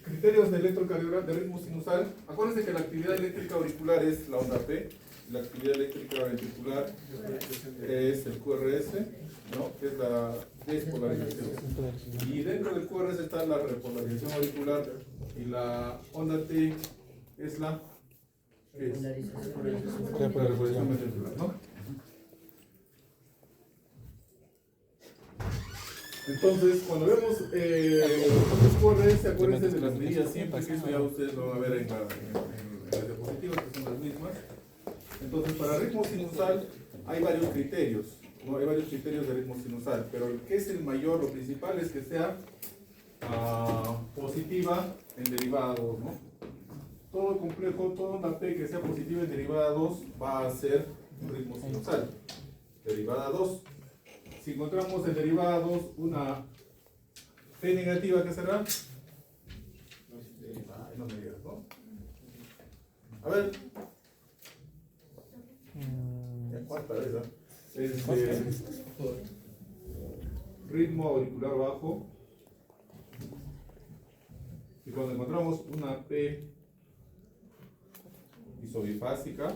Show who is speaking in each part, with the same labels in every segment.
Speaker 1: Criterios de electrocardiograma de ritmo sinusal. Acuérdense que la actividad eléctrica auricular es la onda P, la actividad eléctrica ventricular es el QRS, ¿no? Que es la despolarización. Y dentro del QRS está la repolarización auricular y la onda T es la repolarización ventricular, ¿no? Entonces, cuando vemos los QRS, acuérdense de las medidas siempre, que eso ya ustedes lo van a ver en las diapositivas, que son las mismas. Entonces, para ritmo sinusal hay varios criterios, ¿no? Hay varios criterios de ritmo sinusal, pero el que es el mayor, lo principal es que sea positiva en derivada 2, ¿no? Todo complejo, toda una P que sea positiva en derivada 2 va a ser un ritmo sinusal. Derivada 2. Si encontramos en derivada 2 una P negativa, ¿qué será? No me digas, ¿no? A ver. Ya cuarta vez, ¿no? Ritmo auricular bajo. Y cuando encontramos una P isobifásica,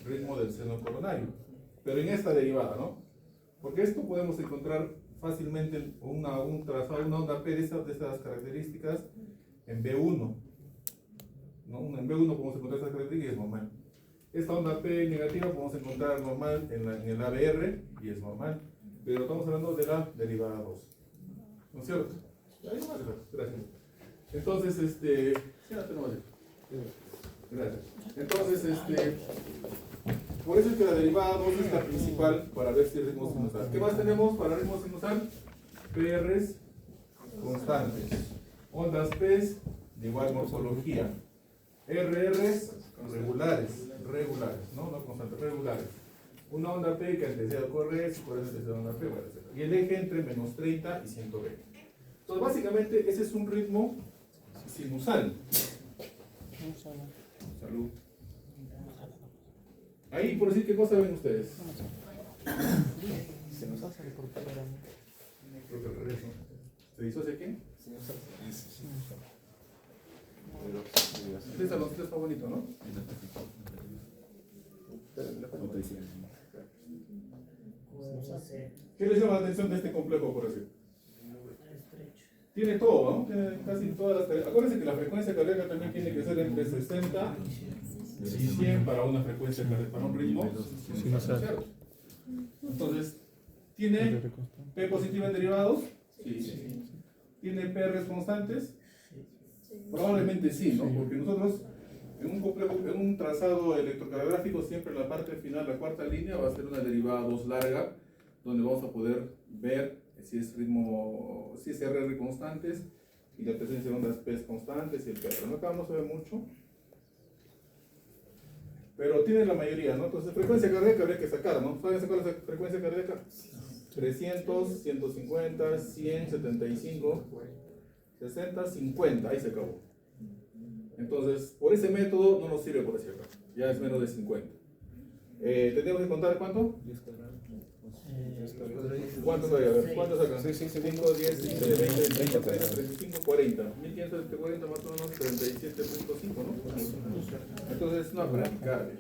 Speaker 1: ritmo del seno coronario. Pero en esta derivada, ¿no? Porque esto podemos encontrar fácilmente un trazado, una onda P de estas características en B1. ¿No? En B1 podemos encontrar estas características y es normal. Esta onda P negativa podemos encontrar normal en el ABR y es normal. Pero estamos hablando de la derivada 2. ¿No es cierto? Gracias. Entonces, gracias. Entonces, por eso es que la derivada 2 es la principal para ver si el ritmo sinusal. ¿Qué más tenemos para el ritmo sinusal? PRs constantes. Ondas P de igual morfología. RRs regulares, no constantes, regulares. Una onda P que antecede al QRS, QRS antecede a onda P, etc. Y el eje entre menos 30 y 120. Entonces, básicamente, ese es un ritmo sinusal. Salud. Ahí, por decir, ¿qué cosa ven ustedes?
Speaker 2: Se nos hace por
Speaker 1: Creo que al revés, ¿no? ¿Se disocia quién? Este saloncito está bonito, ¿no? ¿Qué les llama la atención de este complejo, por decir? Tiene todo, ¿no? Tiene casi todas las... Acuérdense que la frecuencia cardíaca también tiene que ser entre 60 y 100 para una frecuencia cardíaca, para un ritmo sinusal. Entonces, ¿tiene P positiva en derivados? Sí. ¿Tiene PRs constantes? Probablemente sí, ¿no? Porque nosotros en un trazado electrocardiográfico siempre la parte final, la cuarta línea, va a ser una derivada 2 larga, donde vamos a poder ver si es ritmo, si es RR constantes y la presencia de ondas P constantes y el PR. No acá no se ve mucho, pero tiene la mayoría, ¿no? Entonces, frecuencia cardíaca habría que sacar, ¿no? ¿Saben cuál es la frecuencia cardíaca? 300, 150, 100, 75, 60, 50, ahí se acabó. Entonces, por ese método no nos sirve, por decirlo, ya es menos de 50. ¿Tendríamos que contar cuánto? 10 cuadrados. ¿Cuántos hay? A ver, ¿cuántos sacan? 5, 10, 15, 20, 30, 30, 35, 40. 1540 más o menos 37.5, ¿no? Entonces es una bradicardia.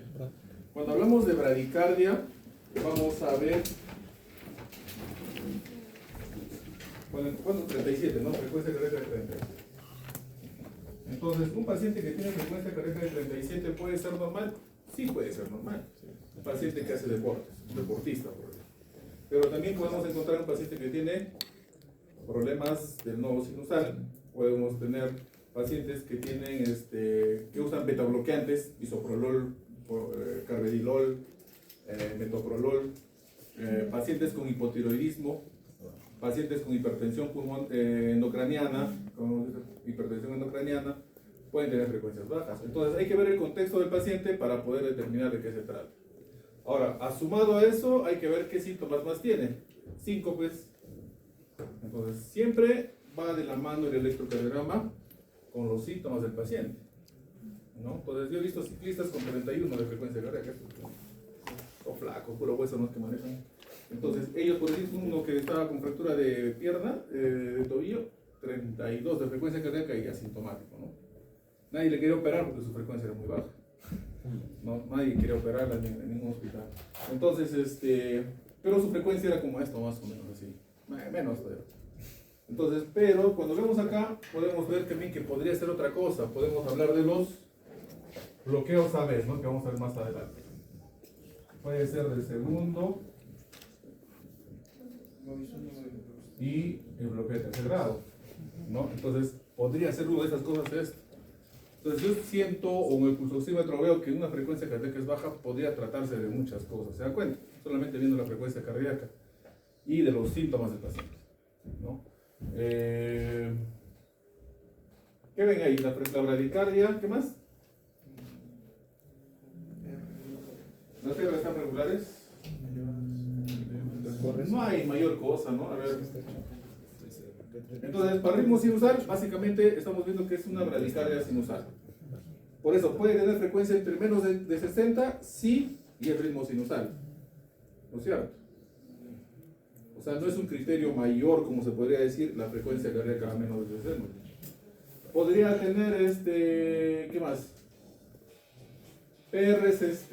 Speaker 1: Cuando hablamos de bradicardia, vamos a ver. ¿Cuánto? 37, ¿no? Frecuencia cardíaca de 37. Entonces, un paciente que tiene frecuencia cardíaca de 37 puede ser normal. Sí puede ser normal. Un paciente que hace deportes, un deportista, por ejemplo. Pero también podemos encontrar un paciente que tiene problemas del nodo sinusal. Podemos tener pacientes que tienen, que usan betabloqueantes, bisoprolol, carvedilol, metoprolol, pacientes con hipotiroidismo, pacientes con hipertensión endocraniana, pueden tener frecuencias bajas. Entonces hay que ver el contexto del paciente para poder determinar de qué se trata. Ahora, asumado a eso, hay que ver qué síntomas más tiene. Síncopes. Entonces, siempre va de la mano el electrocardiograma con los síntomas del paciente, ¿no? Entonces, yo he visto ciclistas con 31 de frecuencia cardíaca, o flacos, puro hueso, ¿no? Que manejan. Entonces, ellos, por decir, uno que estaba con fractura de pierna, de tobillo, 92 de frecuencia cardíaca y asintomático, ¿no? Nadie le quería operar porque su frecuencia era muy baja. No, nadie quería operarla en ningún hospital. Entonces, pero su frecuencia era como esto, más o menos así. Menos, pero. Entonces, pero cuando vemos acá, podemos ver también que podría ser otra cosa. Podemos hablar de los bloqueos AB, ¿no? Que vamos a ver más adelante. Puede ser del segundo y el bloqueo de tercer grado, ¿no? Entonces, podría ser una de esas cosas esto. Entonces, yo siento, o en el pulsóxímetro veo que una frecuencia cardíaca es baja, podría tratarse de muchas cosas. ¿Se dan cuenta? Solamente viendo la frecuencia cardíaca y de los síntomas del paciente, ¿no? ¿Qué ven ahí? La bradicardia, ¿qué más? ¿Las fibras están regulares? No hay mayor cosa, ¿no? A ver. Entonces, para ritmo sinusal, básicamente estamos viendo que es una bradicardia sinusal. Por eso, puede tener frecuencia entre menos de 60, sí, y el ritmo sinusal. ¿No es cierto? O sea, no es un criterio mayor, como se podría decir, la frecuencia cardíaca a menos de 60. Podría tener, ¿qué más? PRs,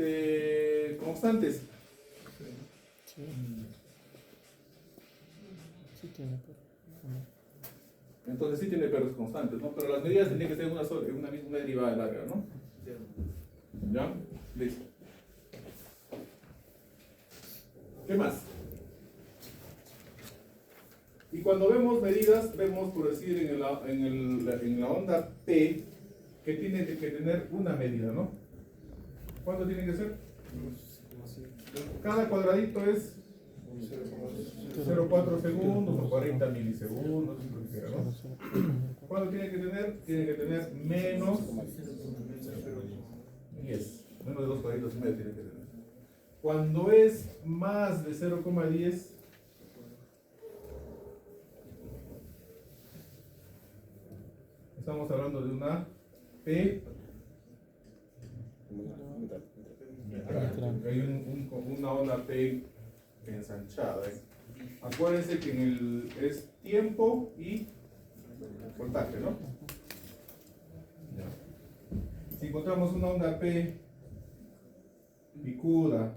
Speaker 1: constantes.
Speaker 2: Sí tiene.
Speaker 1: Entonces sí tiene PRs constantes, ¿no? Pero las medidas tendrían que ser una misma derivada larga, ¿no? ¿Ya? Listo. ¿Qué más? Y cuando vemos medidas, vemos, por decir, en la onda P, que tiene que tener una medida, ¿no? ¿Cuánto tiene que ser? Cada cuadradito es 0,4 segundos o 40 milisegundos, lo que quiera, ¿no? ¿Cuánto tiene que tener? Tiene que tener menos 10. Menos de 2 cuadraditos y medio tiene que tener. Cuando es más de 0,10, estamos hablando de una P. Hay una onda P ensanchada. Acuérdense que es tiempo y voltaje, ¿no? Ya. Si encontramos una onda P picuda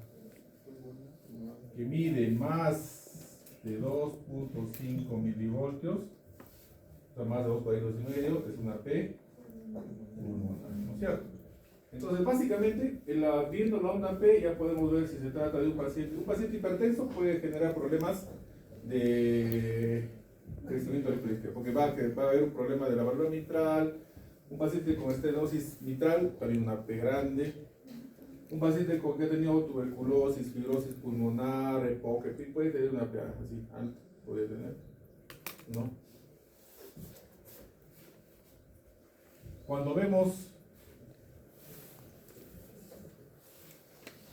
Speaker 1: que mide más de 2.5 milivoltios, o sea, más de 2 cuadrados y medio, es una P pulmonar, ¿no es cierto? Entonces, básicamente, viendo la onda P, ya podemos ver si se trata de un paciente. Un paciente hipertenso puede generar problemas de crecimiento del pliegue, porque va a haber un problema de la válvula mitral. Un paciente con estenosis mitral, también una P grande. Un paciente que ha tenido tuberculosis, fibrosis pulmonar, EPOC, puede tener una P así alta, puede tener, ¿no? Cuando vemos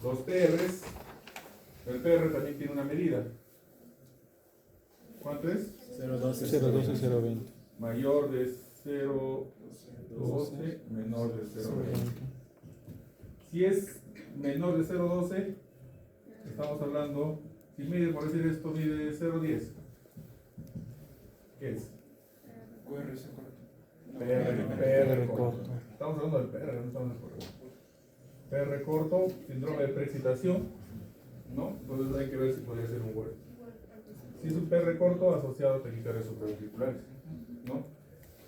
Speaker 1: los PRs, el PR también tiene una medida. ¿Cuánto es?
Speaker 2: 0,12 y 0,20.
Speaker 1: Mayor de 0,12, menor de 0,20. Si es menor de 0,12, estamos hablando, si mide, por decir esto, mide 0,10. ¿Qué es? PR corto. Estamos hablando del PR, no estamos hablando del corto. PR corto, síndrome de preexcitación, ¿no? Entonces hay que ver si podría ser un WER. Si es un PR corto, asociado a taquicardias supraventriculares, ¿no?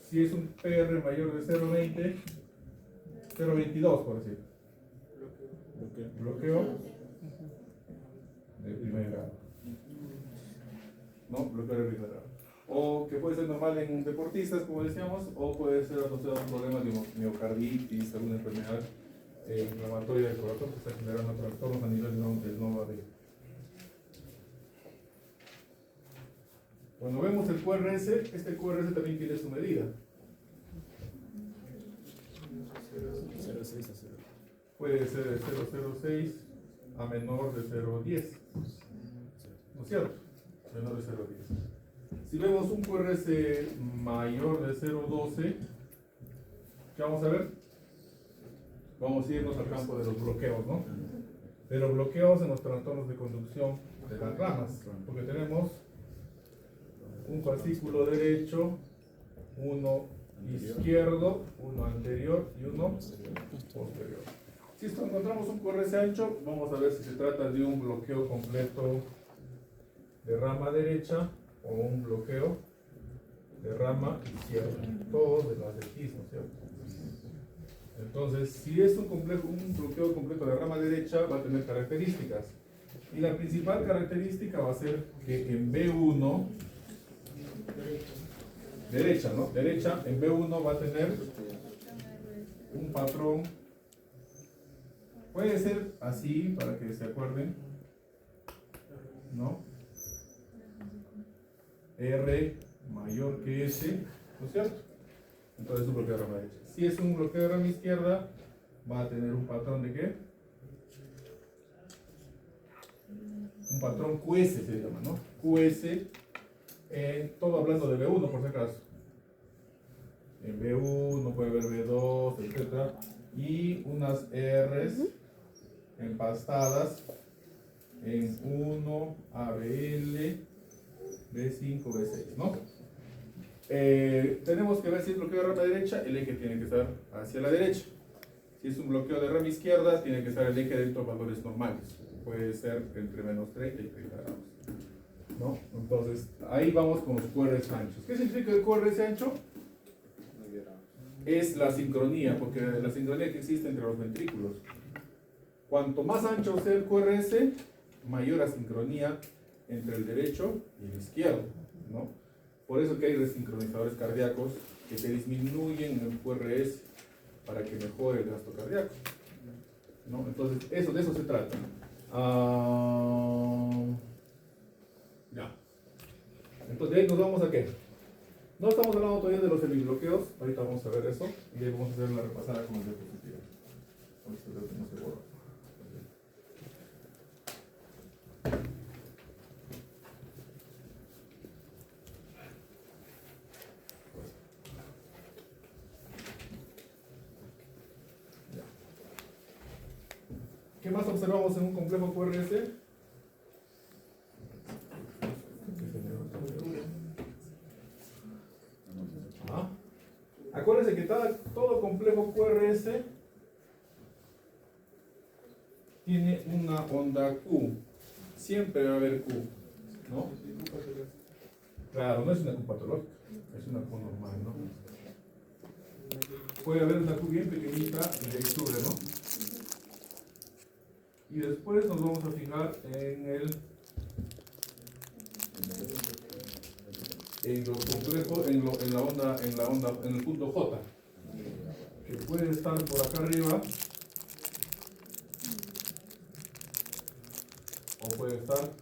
Speaker 1: Si es un PR mayor de 0,20, 0,22 por decir. Bloqueo de primer grado. ¿No? Bloqueo de primer grado. O que puede ser normal en deportistas, como decíamos, o puede ser asociado a un problema de miocarditis, alguna enfermedad inflamatoria del corazón que está generando trastornos a nivel del nova D. Cuando vemos el QRS, este QRS también tiene su medida.
Speaker 3: 0,6 a 0.
Speaker 1: Puede ser de 0,06 a menor de 0,10. ¿No es cierto? Menor de 0,10. Si vemos un QRS mayor de 0,12, ¿qué vamos a ver? Vamos a irnos al campo de los bloqueos, ¿no? De los bloqueos en los trastornos de conducción de las ramas, porque tenemos un fascículo derecho uno izquierdo, uno anterior y uno posterior. Si esto encontramos un QRS ancho, vamos a ver si se trata de un bloqueo completo de rama derecha o un bloqueo de rama izquierda. Todos de las de X, ¿no es cierto? Entonces, si es un bloqueo completo de rama derecha, va a tener características. Y la principal característica va a ser que en B1, derecha, ¿no? Derecha, en B1 va a tener un patrón. Puede ser así, para que se acuerden, ¿no? R mayor que S, ¿no es cierto? Entonces es un bloqueo de rama derecha. Si es un bloqueo de rama izquierda, va a tener un patrón de ¿qué? Un patrón QS se llama, ¿no? QS, todo hablando de B1 por si acaso. En B1 puede haber B2, etc. Y unas R's empastadas en 1, ABL, B5, B6, ¿no? Tenemos que ver si es bloqueo de rama derecha, el eje tiene que estar hacia la derecha. Si es un bloqueo de rama izquierda, tiene que estar el eje dentro de valores normales. Puede ser entre menos 30 y 30 grados, ¿no? Entonces, ahí vamos con los QRS anchos. ¿Qué significa el QRS ancho? Es la sincronía, porque la sincronía que existe entre los ventrículos. Cuanto más ancho sea el QRS, mayor la sincronía entre el derecho y el izquierdo, ¿no? Por eso que hay resincronizadores cardíacos que te disminuyen el QRS para que mejore el gasto cardíaco, ¿no? Entonces, de eso se trata. Ya. Entonces, de ahí nos vamos a qué. No estamos hablando todavía de los semibloqueos, ahorita vamos a ver eso y ahí vamos a hacer una repasada con el diapositiva. Entonces, no se borra. ¿Qué más observamos en un complejo QRS? Acuérdense que todo complejo QRS tiene una onda Q. Siempre va a haber Q, ¿no? Claro, no es una Q patológica, es una Q normal, ¿no? Puede haber una Q bien pequeñita y de exubre, ¿no? Y después nos vamos a fijar en lo complejo, en el punto J, que puede estar por acá arriba o puede estar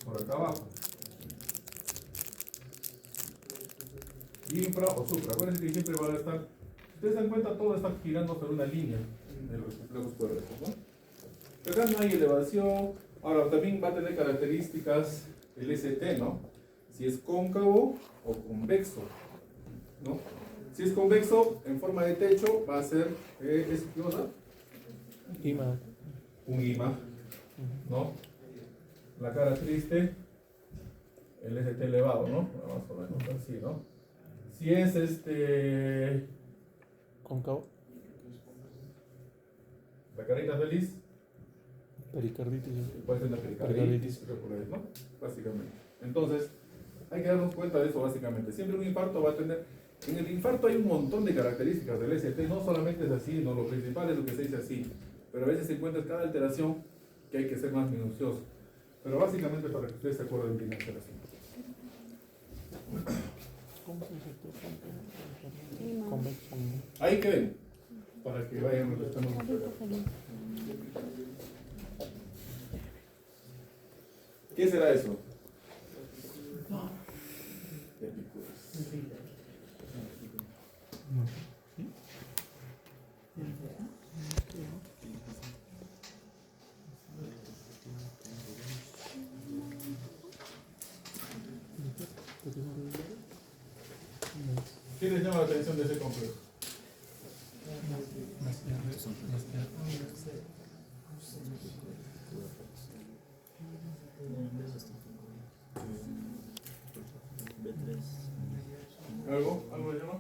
Speaker 1: por acá abajo. Infra o supra. Acuérdense que siempre va a estar, si ustedes se dan cuenta, todo está girando sobre una línea de los complejos QRS, ¿no? Pero acá no hay elevación. Ahora también va a tener características el ST, ¿no? Si es cóncavo o convexo, ¿no? Si es convexo, en forma de techo, va a ser, ¿qué cosa?
Speaker 2: IMA.
Speaker 1: Un IMA, ¿no? La cara triste, el ST elevado, ¿no? Más o menos así, ¿no? Si es
Speaker 2: Cóncavo.
Speaker 1: la carita feliz,
Speaker 2: Pericarditis.
Speaker 1: puede ser una pericarditis, ¿no? Básicamente. Entonces, hay que darnos cuenta de eso básicamente. Siempre un infarto va a tener, en el infarto hay un montón de características del ST, no solamente es así, no, lo principal es lo que se dice así, pero a veces se encuentra cada alteración que hay que ser más minucioso. Pero básicamente para que ustedes se acuerden bien de la alteración.
Speaker 2: ¿Cómo se dice? Convexo.
Speaker 1: Ahí queden, para que vayan refrescando mucho. ¿Qué será eso? ¿Qué les llama la atención de ese complejo? ¿Algo? ¿Algo de llama?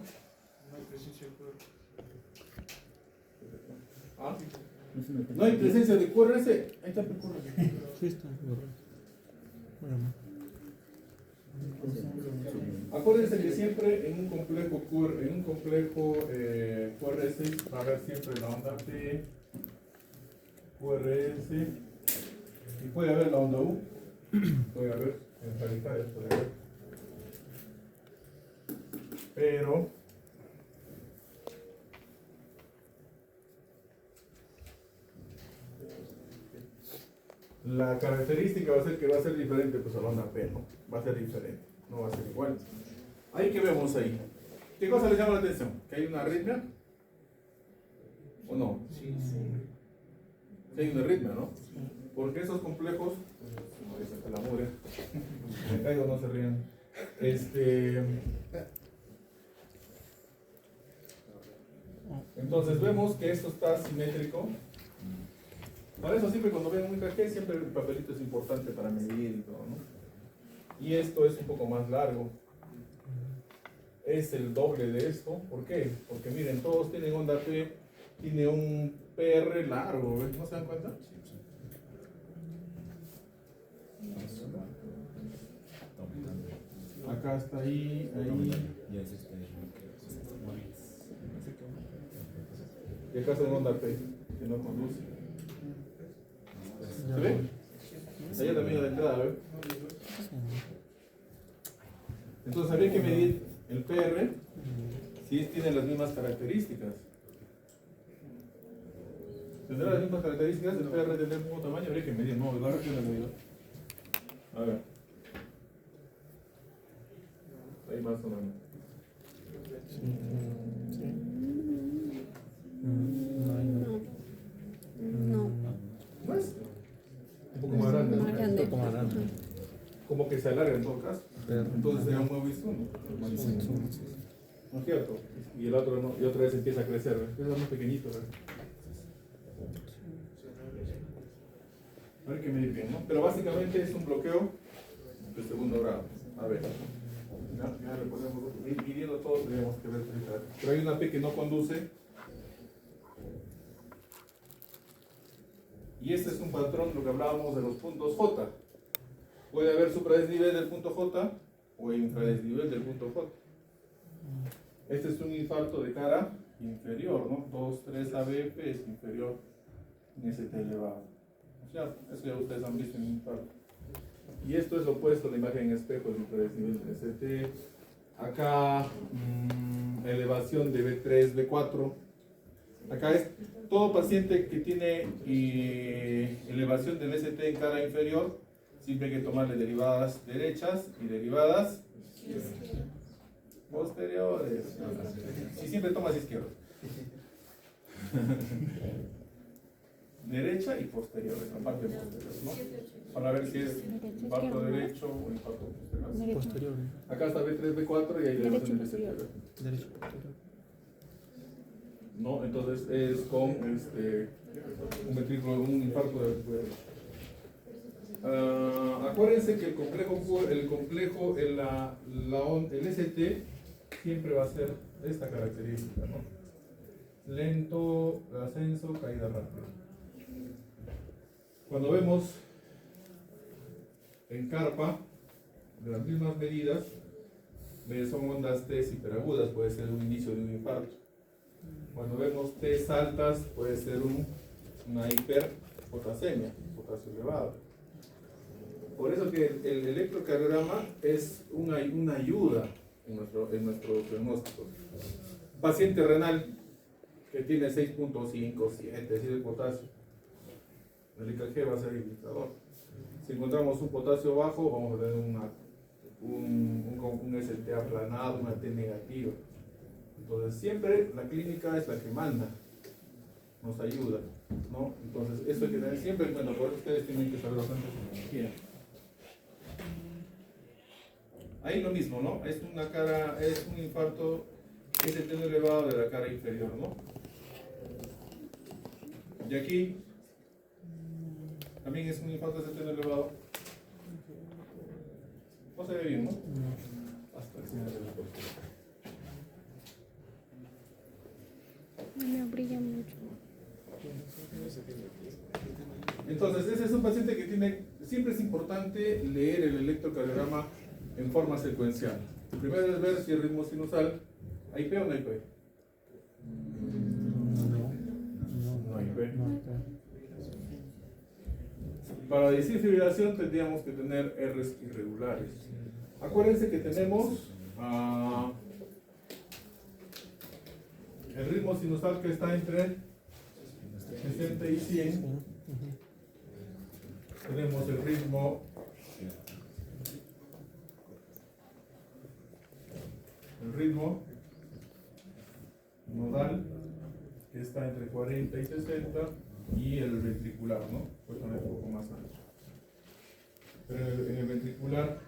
Speaker 1: ¿Ah? No hay presencia de QRS. Ahí está el QRS.
Speaker 2: Sí, está. Bueno.
Speaker 1: Acuérdense que siempre en un complejo QRS va a haber siempre la onda P, QRS, y puede haber la onda U, puede haber en radicales, puede haber. Pero la característica va a ser que va a ser diferente pues a la onda P, ¿no? Va a ser diferente, no va a ser igual. Ahí que vemos ahí. ¿Qué cosa les llama la atención? ¿Que hay una arritmia? ¿O no?
Speaker 3: Sí.
Speaker 1: Sí hay una arritmia, ¿no? Porque esos complejos, como dicen que la mure, me caigo, no se rían. Entonces vemos que esto está simétrico. Para eso siempre cuando ven un EKG, siempre el papelito es importante para medir y todo, ¿no? Y esto es un poco más largo. Es el doble de esto. ¿Por qué? Porque miren, todos tienen onda P, tiene un PR largo, ¿ves? ¿No se dan cuenta? Acá está ahí. Y acá está una onda P, que no conduce. ¿Se ve? Allá también de entrada, ¿ve? Entonces habría que medir el PR si tiene las mismas características. ¿Tendrá las mismas características? ¿El PR tendrá el mismo tamaño? Habría que medir, no, la verdad que no lo digo. A ver. Ahí más o menos.
Speaker 4: No.
Speaker 1: ¿No es? Un poco más grande.
Speaker 4: Más grande.
Speaker 2: Un poco más grande.
Speaker 1: Como que se alarga en todo caso.
Speaker 2: Pero-
Speaker 1: Entonces sería un nuevo insumo. ¿No es cierto? Y el otro no, y otra vez empieza a crecer. Es más pequeñito. Hay que medir bien, ¿no? Pero básicamente es un bloqueo de segundo grado. A ver. Ya le podemos ir midiendo todo, tenemos que ver. Pero hay una P que no conduce. Y este es un patrón, lo que hablábamos de los puntos J. Puede haber supradesnivel del punto J o infradesnivel del punto J. Este es un infarto de cara inferior, ¿no? 2, 3 ABP es inferior en ST elevado. Ya, eso ya ustedes han visto en un infarto. Y esto es lo opuesto a la imagen en espejo del infradesnivel del ST. Acá, elevación de B3, B4. Acá es todo paciente que tiene elevación del ST en cara inferior, siempre hay que tomarle derivadas derechas y derivadas posteriores. Si siempre tomas izquierda. Derecha y posteriores, la parte posterior, ¿no? Para ver si es infarto derecho o infarto posterior.
Speaker 2: Posterior.
Speaker 1: Acá está B3, B4 y ahí elevación del ST.
Speaker 2: Derecho posterior.
Speaker 1: ¿No? Entonces es con un ventrículo, un infarto de acuérdense que el ST siempre va a ser esta característica, ¿no? Lento, ascenso, caída rápida. Cuando vemos en carpa de las mismas medidas, son ondas T hiperagudas, puede ser un inicio de un infarto. Cuando vemos T altas, puede ser una hiperpotasemia, potasio elevado. Por eso que el electrocardiograma es una ayuda en nuestro diagnóstico. Paciente renal que tiene 6.5, 7, así de potasio, el EKG va a ser el indicador. Si encontramos un potasio bajo, vamos a tener un ST aplanado, una T negativa. Entonces siempre la clínica es la que manda, nos ayuda, ¿no? Entonces eso hay que tener siempre en cuenta, por eso ustedes tienen que saber bastante de cirugía. Ahí lo mismo, ¿no? Es un infarto ST elevado de la cara inferior, ¿no? Y aquí también es un infarto ST elevado. No se ve bien, ¿no? Hasta el final de la postura. Entonces, ese es un paciente que tiene, siempre es importante leer el electrocardiograma en forma secuencial. Primero es ver si el ritmo sinusal, ¿hay P o no hay P? No hay P. Para decir fibrilación tendríamos que tener R's irregulares. Acuérdense que tenemos el ritmo sinusal que está entre 60 y 100. Tenemos el ritmo nodal que está entre 40 y 60 y el ventricular, ¿no? Pues un poco más ancho. Pero en el ventricular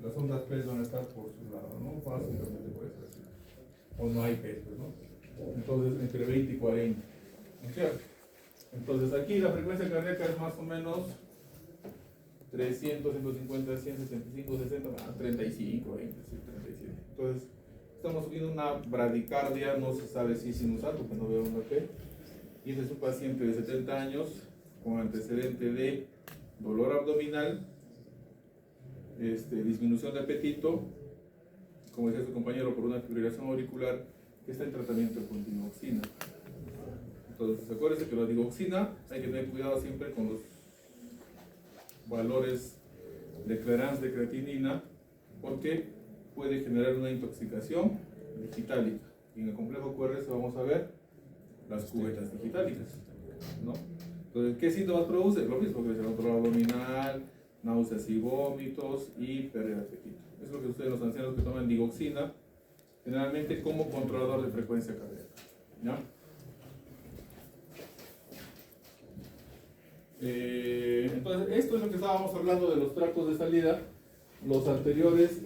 Speaker 1: las ondas P van a estar por su lado, ¿no? Fácilmente puede ser así. O no hay P, pues, ¿no? Entonces entre 20 y 40. ¿No es cierto? Entonces aquí la frecuencia cardíaca es más o menos 300, 150, 175, 60, 35, 20, 37. Entonces estamos viendo una bradicardia, no se sabe si es sinusal porque no veo una P. Y este es un paciente de 70 años con antecedente de dolor abdominal, disminución de apetito, como decía su compañero, por una fibrilación auricular, que está en tratamiento con digoxina. Entonces, acuérdense que la digoxina hay que tener cuidado siempre con los valores de clearance de creatinina, porque puede generar una intoxicación digitálica. Y en el complejo QRS vamos a ver las cubetas digitálicas, ¿no? Entonces, ¿qué síntomas produce? Lo mismo que es el dolor abdominal, náuseas y vómitos y pérdida de apetito. Es lo que ustedes, los ancianos que toman digoxina, generalmente como controlador de frecuencia cardíaca, ¿ya? Entonces, esto es lo que estábamos hablando de los tractos de salida, los anteriores,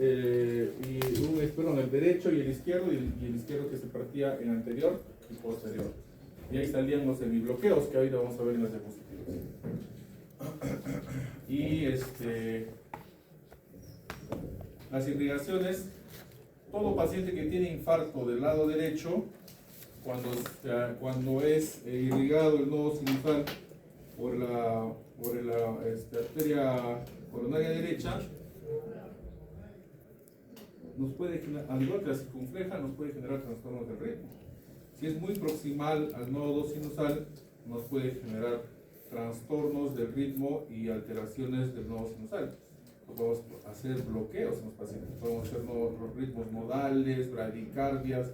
Speaker 1: perdón, el derecho y el izquierdo, y el izquierdo que se partía en anterior y posterior. Y ahí salían los semibloqueos, que ahorita vamos a ver en las diapositivas. Y las irrigaciones, todo paciente que tiene infarto del lado derecho, cuando es irrigado el nodo sinusal por la arteria coronaria derecha, nos puede generar, al igual que la circunfleja, nos puede generar trastornos del ritmo. Si es muy proximal al nodo sinusal, nos puede generar trastornos del ritmo y alteraciones del nodo sinusal. Podemos hacer bloqueos en los pacientes, podemos hacer los ritmos nodales, bradicardias,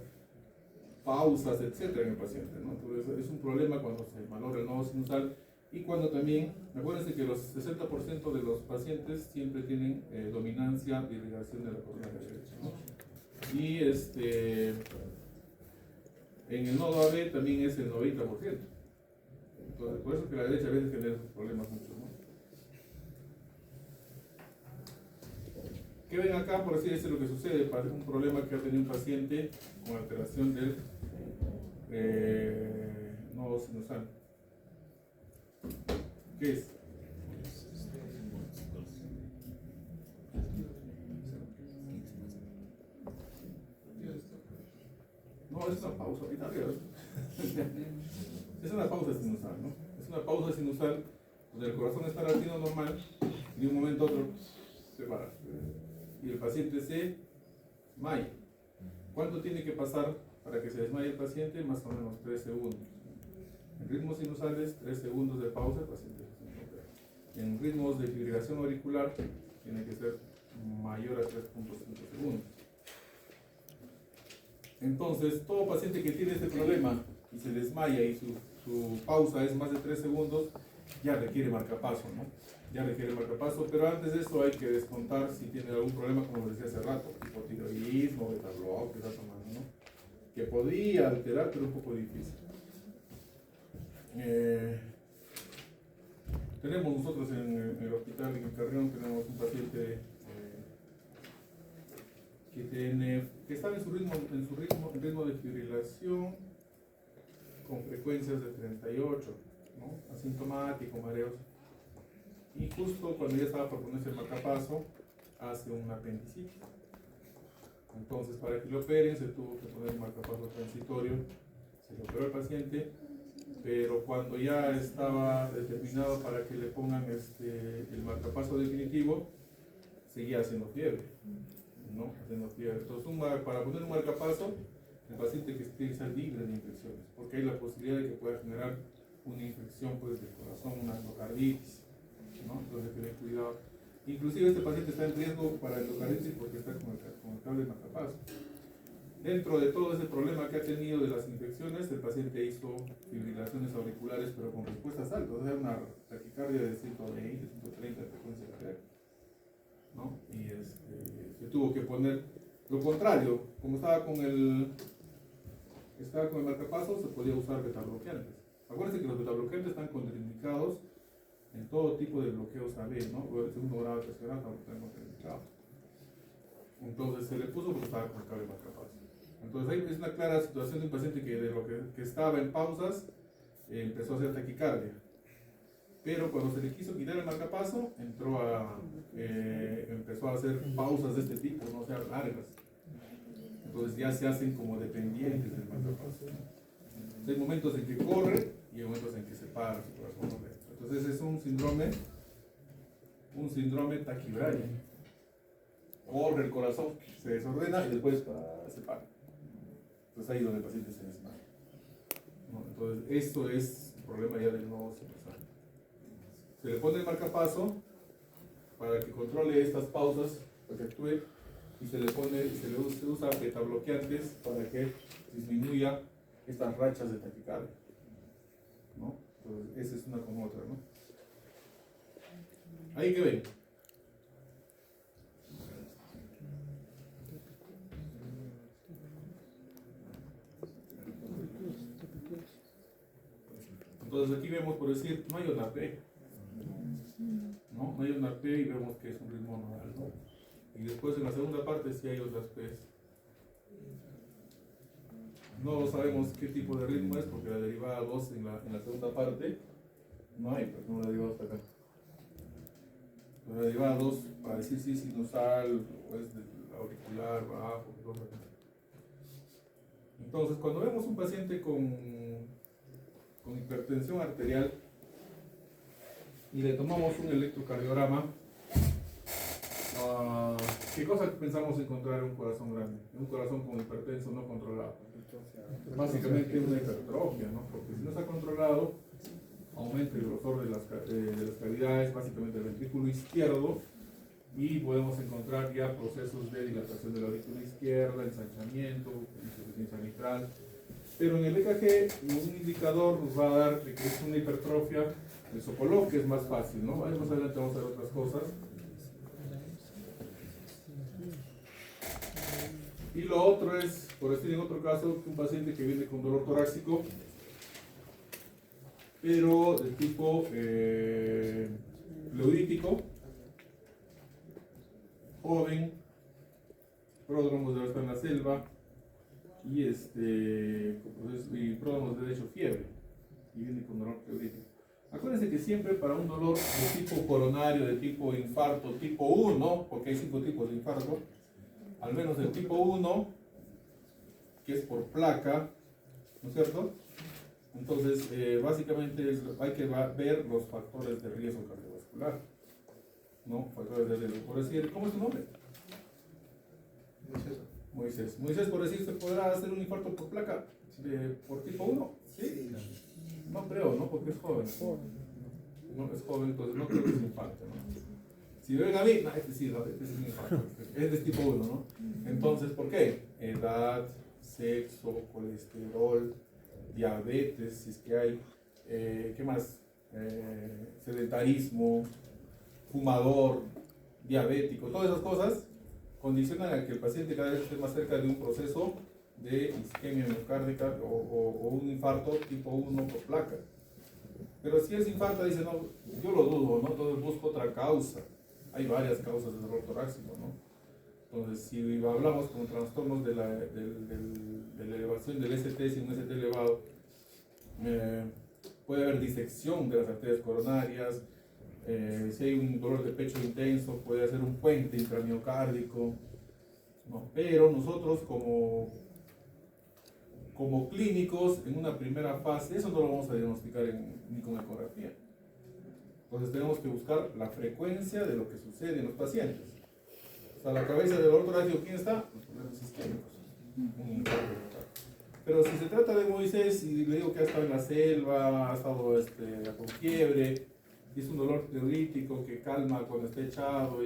Speaker 1: pausas, etcétera, en el paciente, ¿no? Entonces, es un problema cuando se valora el nodo sinusal. Y cuando también, acuérdense que los 60% de los pacientes siempre tienen dominancia de irrigación de la coronaria derecha, ¿no? Y en el nodo AB también es el 90%. Entonces, por eso que la derecha a veces genera esos problemas mucho, ¿no? ¿Qué ven acá? Por así decirlo, lo que sucede, un problema que ha tenido un paciente con alteración del nodo sinusal. ¿Qué es? No, es una pausa ahorita arriba. Es una pausa sinusal, ¿no? Es una pausa sinusal donde el corazón está latiendo normal y de un momento a otro se para. Y el paciente se desmaya. ¿Cuánto tiene que pasar para que se desmaye el paciente? Más o menos 3 segundos. En ritmos sinusales, 3 segundos de pausa, el paciente se recupera. En ritmos de fibrilación auricular, tiene que ser mayor a 3.5 segundos. Entonces, todo paciente que tiene este problema y se desmaya y su pausa es más de 3 segundos, ya requiere marcapaso, ¿no? Ya requiere marcapaso, pero antes de eso hay que descontar si tiene algún problema, como les decía hace rato, hipotiroidismo, beta-block que está tomando, ¿no? Que podría alterar, pero un poco difícil. Tenemos nosotros en el hospital, en el Carrión, tenemos un paciente que está en su ritmo de fibrilación con frecuencias de 38, ¿no? Asintomático, mareos. Y justo cuando ya estaba por ponerse el marcapaso, hace un apendicitis. Entonces, para que lo operen, se tuvo que poner un marcapaso transitorio. Se le operó el paciente pero cuando ya estaba determinado para que le pongan el marcapaso definitivo, seguía haciendo fiebre, ¿no? Haciendo fiebre. Entonces, para poner un marcapaso, el paciente que tiene que estar libre de infecciones, porque hay la posibilidad de que pueda generar una infección pues, del corazón, una endocarditis, ¿no? Entonces, hay que tener cuidado. Inclusive este paciente está en riesgo para endocarditis porque está con el cable de marcapaso. Dentro de todo ese problema que ha tenido de las infecciones, el paciente hizo fibrilaciones auriculares, pero con respuestas altas, o sea, una taquicardia de 120, 130 de frecuencia cardíaca, ¿no? Y se tuvo que poner lo contrario, como estaba con el marcapaso, se podía usar betabloqueantes. Acuérdense que los betabloqueantes están contraindicados en todo tipo de bloqueos AB, ¿no? O el segundo grado, tercer grado, están contraindicados. Entonces se le puso porque estaba con el cable marcapaso. Entonces ahí es una clara situación de un paciente que de lo que estaba en pausas empezó a hacer taquicardia. Pero cuando se le quiso quitar el marcapaso, empezó a hacer pausas de este tipo, no sea largas. Entonces ya se hacen como dependientes del marcapaso. Hay momentos en que corre y hay momentos en que se para su corazón. Entonces es un síndrome taquibraya. Corre el corazón, se desordena y después se para. Entonces ahí es donde el paciente se desmaya, ¿no? Entonces esto es el problema ya del nodo sinusal. Se le pone el marcapaso para que controle estas pausas, para que actúe, y se usa betabloqueantes para que disminuya estas rachas de taquicardia, ¿no? Entonces esa es una con otra, ¿no? Ahí que ven. Entonces aquí vemos, por decir, no hay una P, ¿no? No hay una P y vemos que es un ritmo normal, ¿no? Y después en la segunda parte sí hay otras P's. No sabemos qué tipo de ritmo es porque la derivada 2 en la segunda parte no hay, pues no la derivada hasta acá. La derivada 2 para decir si es sinusal o es auricular, bajo, etc. Entonces cuando vemos un paciente con hipertensión arterial y le tomamos un electrocardiograma, ¿qué cosa pensamos encontrar en un corazón grande? En un corazón con hipertenso no controlado. Básicamente una hipertrofia, ¿no? Porque si no está controlado, aumenta el grosor de las cavidades, básicamente el ventrículo izquierdo, y podemos encontrar ya procesos de dilatación de la aurícula izquierda, ensanchamiento, insuficiencia mitral. Pero en el EKG, un indicador nos va a dar que es una hipertrofia del Sokolov, que es más fácil, ¿no? Ahí más adelante vamos a ver otras cosas. Y lo otro es, por decir en otro caso, un paciente que viene con dolor torácico, pero del tipo pleudítico, joven, pródromos de estar en la selva, y pródromos de hecho fiebre, y viene con dolor pleudítico. Acuérdense que siempre para un dolor de tipo coronario, de tipo infarto, tipo 1, porque hay 5 tipos de infarto, al menos el tipo 1, que es por placa, ¿no es cierto? Entonces, básicamente hay que ver los factores de riesgo cardiovascular, ¿no? Factores de riesgo. Por decir, ¿cómo es tu nombre? Moisés. Moisés, por decir, ¿se podrá hacer un infarto por placa? ¿Por tipo 1? ¿Sí? No creo, ¿no? Porque es joven. No, es joven, entonces no creo que es un infarto, ¿no? Si me ven a mí, no, sí, no, este es un infarto. Es de tipo 1, ¿no? Entonces, ¿por qué? Edad, sexo, colesterol, diabetes, si es que hay, ¿qué más? Sedentarismo, fumador, diabético, todas esas cosas condicionan a que el paciente cada vez esté más cerca de un proceso de isquemia miocárdica o un infarto tipo 1 por placa. Pero si es infarto, dice, no, yo lo dudo, ¿no? Entonces busco otra causa. Hay varias causas de dolor torácico, ¿no? Entonces, si hablamos con trastornos de la elevación del ST, si un ST elevado, puede haber disección de las arterias coronarias, si hay un dolor de pecho intenso, puede hacer un puente intramiocárdico, ¿no? Pero nosotros como como clínicos en una primera fase, eso no lo vamos a diagnosticar ni con ecografía. Entonces tenemos que buscar la frecuencia de lo que sucede en los pacientes. O sea, la cabeza del dolor torácico, ¿quién está? Los problemas isquémicos. Un infarto total. Pero si se trata de Moisés y le digo que ha estado en la selva, ha estado con fiebre, y es un dolor pleurítico que calma cuando está echado,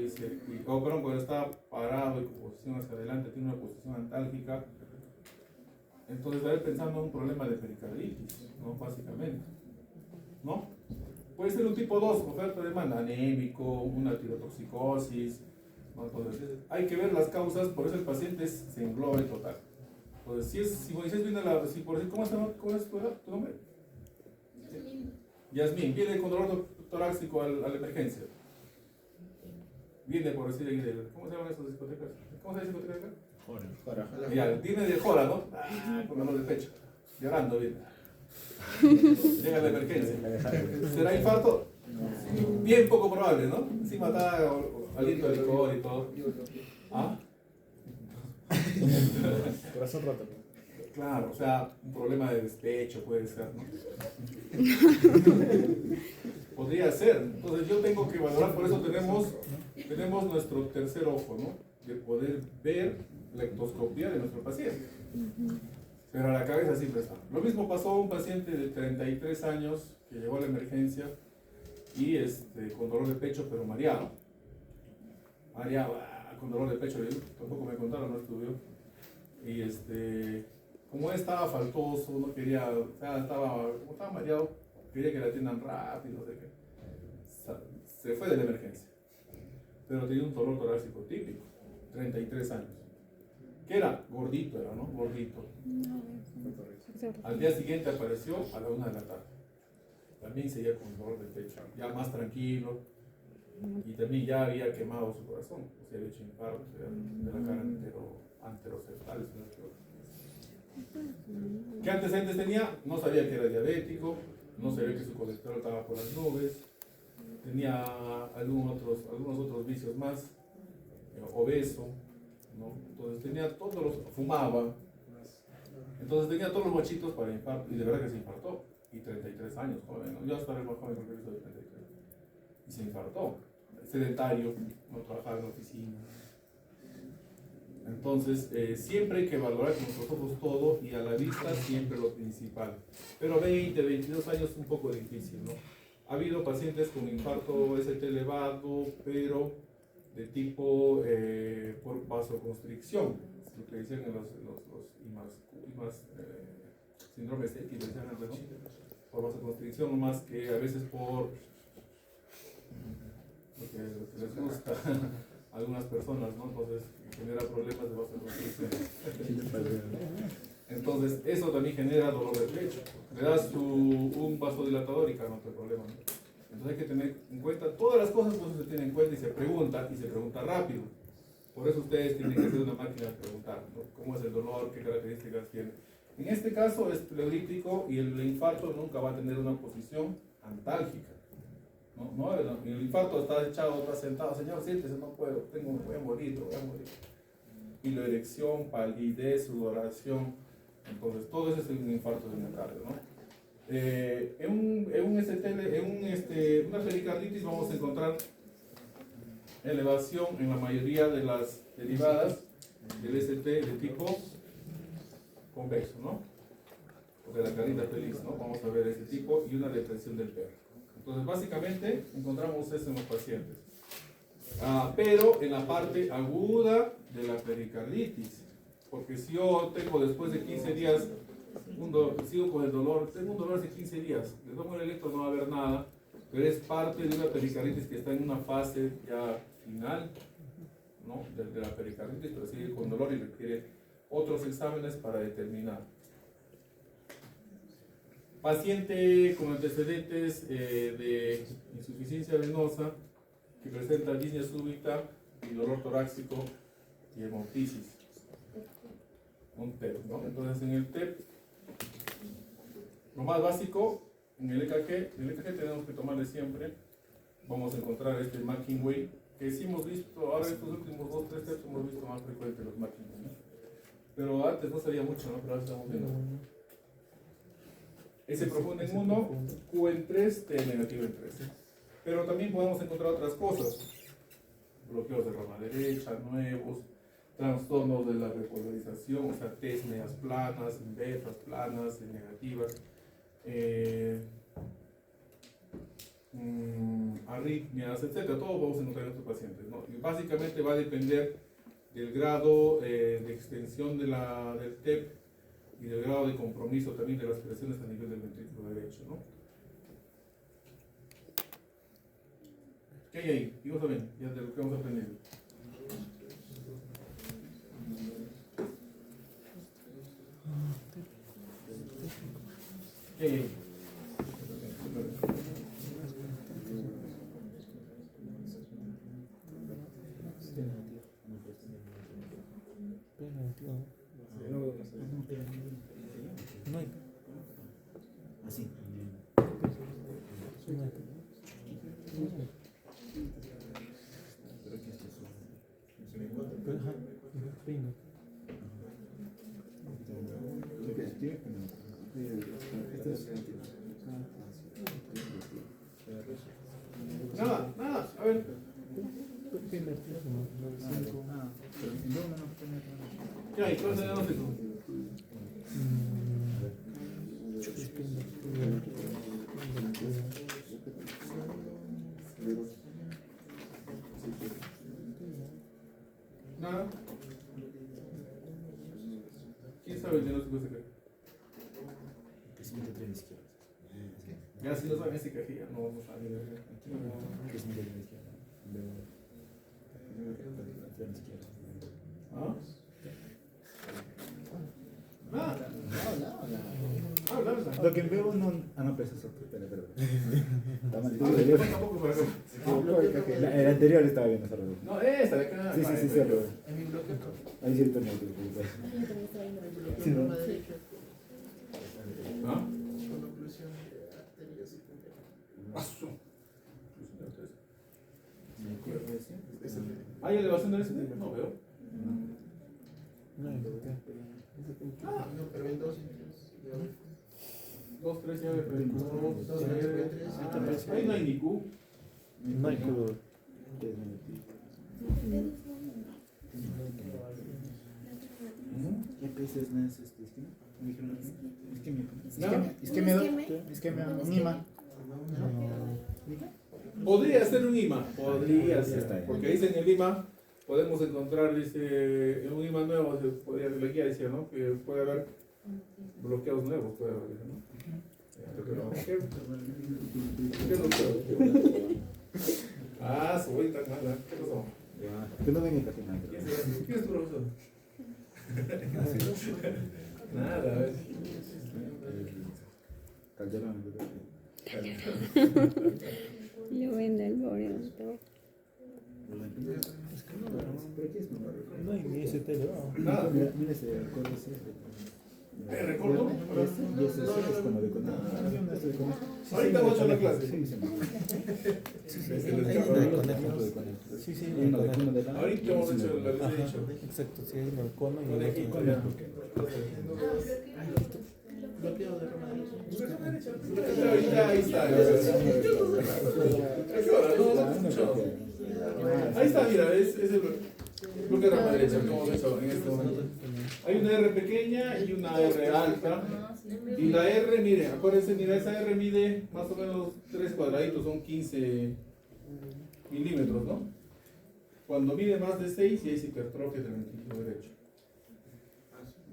Speaker 1: cuando está parado y con posición hacia adelante, tiene una posición antálgica, entonces a ver pensando en un problema de pericarditis, ¿no? Básicamente, ¿no? Puede ser un tipo 2, oferta de demanda, anémico, una tirotoxicosis, ¿no? Entonces hay que ver las causas, por eso el paciente se engloba en total. Entonces, si Moisés viene ¿cómo es tu nombre? Yasmín, viene con dolor torácico a la emergencia. Viene por decir, ¿cómo se llaman esas discotecas? ¿Cómo se llama discoteca? Jora. Ya, viene de Jora, ¿no? Con dolor de pecho, llorando viene. Llega a la emergencia. ¿Será infarto? Bien poco probable, ¿no? Encima está aliento de licor y todo. ¿Ah?
Speaker 3: Corazón roto.
Speaker 1: Claro, o sea, un problema de despecho puede ser, ¿no? Podría ser. Entonces yo tengo que valorar, por eso tenemos nuestro tercer ojo, ¿no? De poder ver la ectoscopía de nuestro paciente. Pero a la cabeza siempre está. Lo mismo pasó a un paciente de 33 años que llegó a la emergencia y con dolor de pecho, pero mareado. Con dolor de pecho, tampoco me contaron, no estudió. Y como él estaba faltoso, no quería, o sea, como estaba mareado, quería que la atiendan rápido, no sé qué. Se fue de la emergencia. Pero tenía un dolor torácico típico, 33 años. ¿Qué era? Gordito era, ¿no? Gordito. Al día siguiente apareció a la 1 de la tarde. También seguía con dolor de pecho, ya más tranquilo. Y también ya había quemado su corazón, o sea, había hecho infarto de la cara anteroceftal. ¿Qué antecedentes tenía? No sabía que era diabético, no sabía que su colesterol estaba por las nubes, tenía algunos otros vicios más, obeso, ¿no? Entonces tenía fumaba, entonces tenía todos los machitos para infarto, y de verdad que se infartó, y 33 años, joven, ¿no? Yo hasta era más joven que el de 33, y se infartó, sedentario, no trabajaba en la oficina. Entonces, siempre hay que valorar con nuestros ojos todo y a la vista siempre lo principal. Pero 20, 22 años es un poco difícil, ¿no? Ha habido pacientes con infarto ST elevado, pero de tipo por vasoconstricción, lo que decían en los síndromes X, decían antes, ¿no? Por vasoconstricción, más que a veces por lo que les gusta a algunas personas, ¿no? Entonces genera problemas de vasoconstricción. Entonces eso también genera dolor de pecho. Le das un vasodilatador y calma el problema, ¿no? Entonces hay que tener en cuenta todas las cosas, pues se tienen en cuenta y se pregunta rápido. Por eso ustedes tienen que hacer una máquina de preguntar, ¿no? ¿Cómo es el dolor? ¿Qué características tiene? En este caso es pleurítico y el infarto nunca va a tener una posición antálgica. No, el infarto está echado, está sentado, señor, siéntese, no puedo, voy a morir. Piloerección, palidez, sudoración, entonces todo eso es un infarto de miocardio, ¿no? En una pericarditis vamos a encontrar elevación en la mayoría de las derivadas del ST de tipo convexo, ¿no? O de la carita feliz, ¿no? Vamos a ver ese tipo y una depresión del perro. Entonces, básicamente, encontramos eso en los pacientes. Pero en la parte aguda de la pericarditis, porque si yo tengo después de 15 días, sigo con el dolor, tengo un dolor hace 15 días, le tomo el electro, no va a haber nada, pero es parte de una pericarditis que está en una fase ya final, ¿no? de la pericarditis, pero sigue con dolor y requiere otros exámenes para determinar. Paciente con antecedentes de insuficiencia venosa que presenta disnea súbita y dolor torácico y hemoptisis. Un TEP, ¿no? Entonces en el TEP, lo más básico, en el EKG tenemos que tomarle siempre, vamos a encontrar este McKinway, que sí hemos visto, ahora estos últimos 2-3 TEPs hemos visto más frecuente los McKinway, ¿no? Pero antes no sabía mucho, ¿no? Pero ahora estamos viendo. S profundo en 1, Q en 3, T negativo en 3. Pero también podemos encontrar otras cosas. Bloqueos de rama derecha, nuevos, trastornos de la repolarización, o sea, T medias planas, betas planas, negativas, arritmias, etc. Todo vamos a encontrar en estos pacientes, ¿no? Y básicamente va a depender del grado de extensión de del TEP y del grado de compromiso también de las presiones a nivel del ventrículo derecho, ¿no? ¿Qué hay ahí? Digo también, ya de lo que hemos aprendido. ¿Qué hay ahí?
Speaker 2: No hay.
Speaker 3: Así.
Speaker 1: Nada, nada, a ver. ¿Qué hay? ¿Cuál es el diagnóstico? Nada. ¿Quién sabe el diagnóstico ese?
Speaker 3: Crecimiento tren izquierdo.
Speaker 1: Ya si no saben ese cajilla, no vamos a ver.
Speaker 3: Crecimiento tren izquierdo. Tren izquierdo.
Speaker 1: ¿Ah? Nada. Habla.
Speaker 3: Lo que veo no. Ah, no, pero eso es otro. Espera. Está mal.
Speaker 1: Tampoco para acá.
Speaker 3: El anterior estaba viendo esa reunión.
Speaker 1: No, esta de acá.
Speaker 3: Sí.
Speaker 4: En mi bloque.
Speaker 3: Ahí sí está bien. Sí, ¿no?
Speaker 1: ¿Ah?
Speaker 4: Con oclusión de arterias y
Speaker 1: Paso.
Speaker 3: Sí.
Speaker 1: ¿Hay elevación del SD? No veo.
Speaker 2: No hay.
Speaker 4: no, pero en dos sitios.
Speaker 1: 2, 3, ya veo. 2, 3.
Speaker 4: 3.
Speaker 1: Ahí no hay ni Q.
Speaker 2: No hay color.
Speaker 3: ¿Qué peces no es este? Me dijeron isquemia, un imán.
Speaker 1: Podría ser un IMA. Podría
Speaker 3: Está
Speaker 1: ser.
Speaker 3: bien.
Speaker 1: Porque dice en el IMA podemos encontrar, dice, en un IMA nuevo, podría, la guía decía, ¿no? Que puede haber bloqueos nuevos, puede haber, ¿no? Pero, ¿qué es lo que? Ah, soy tan mala. ¿Qué pasó?
Speaker 3: Que no venga casi nada.
Speaker 1: ¿Quién es tu profesor? Nada, a ver.
Speaker 3: Calderón.
Speaker 5: Lo vende el pobre doctor.
Speaker 2: No hay ni ese elevado.
Speaker 1: Nada.
Speaker 3: Mira ese acuerdo ese.
Speaker 1: ¿Recuerdo?
Speaker 3: Y ese es como de con.
Speaker 1: Ahorita voy a echar la clase.
Speaker 3: Sí.
Speaker 2: Sí, sí,
Speaker 3: Uno de cono de la.
Speaker 1: Ahorita vamos a echar la clase.
Speaker 2: exacto, sí, hay uno de cono y
Speaker 1: Conejito,
Speaker 2: el otro
Speaker 1: ya.
Speaker 4: Bloqueo de rama derecha.
Speaker 1: Ya, ahí está. Ahí está, mira, es el bloque de rama derecha que hemos hecho en este momento. Hay una R pequeña y una R alta. Y la R, mire, acuérdense, mira, esa R mide más o menos 3 cuadraditos, son 15 milímetros, ¿no? Cuando mide más de 6, ya es hipertrofia del ventrículo derecho,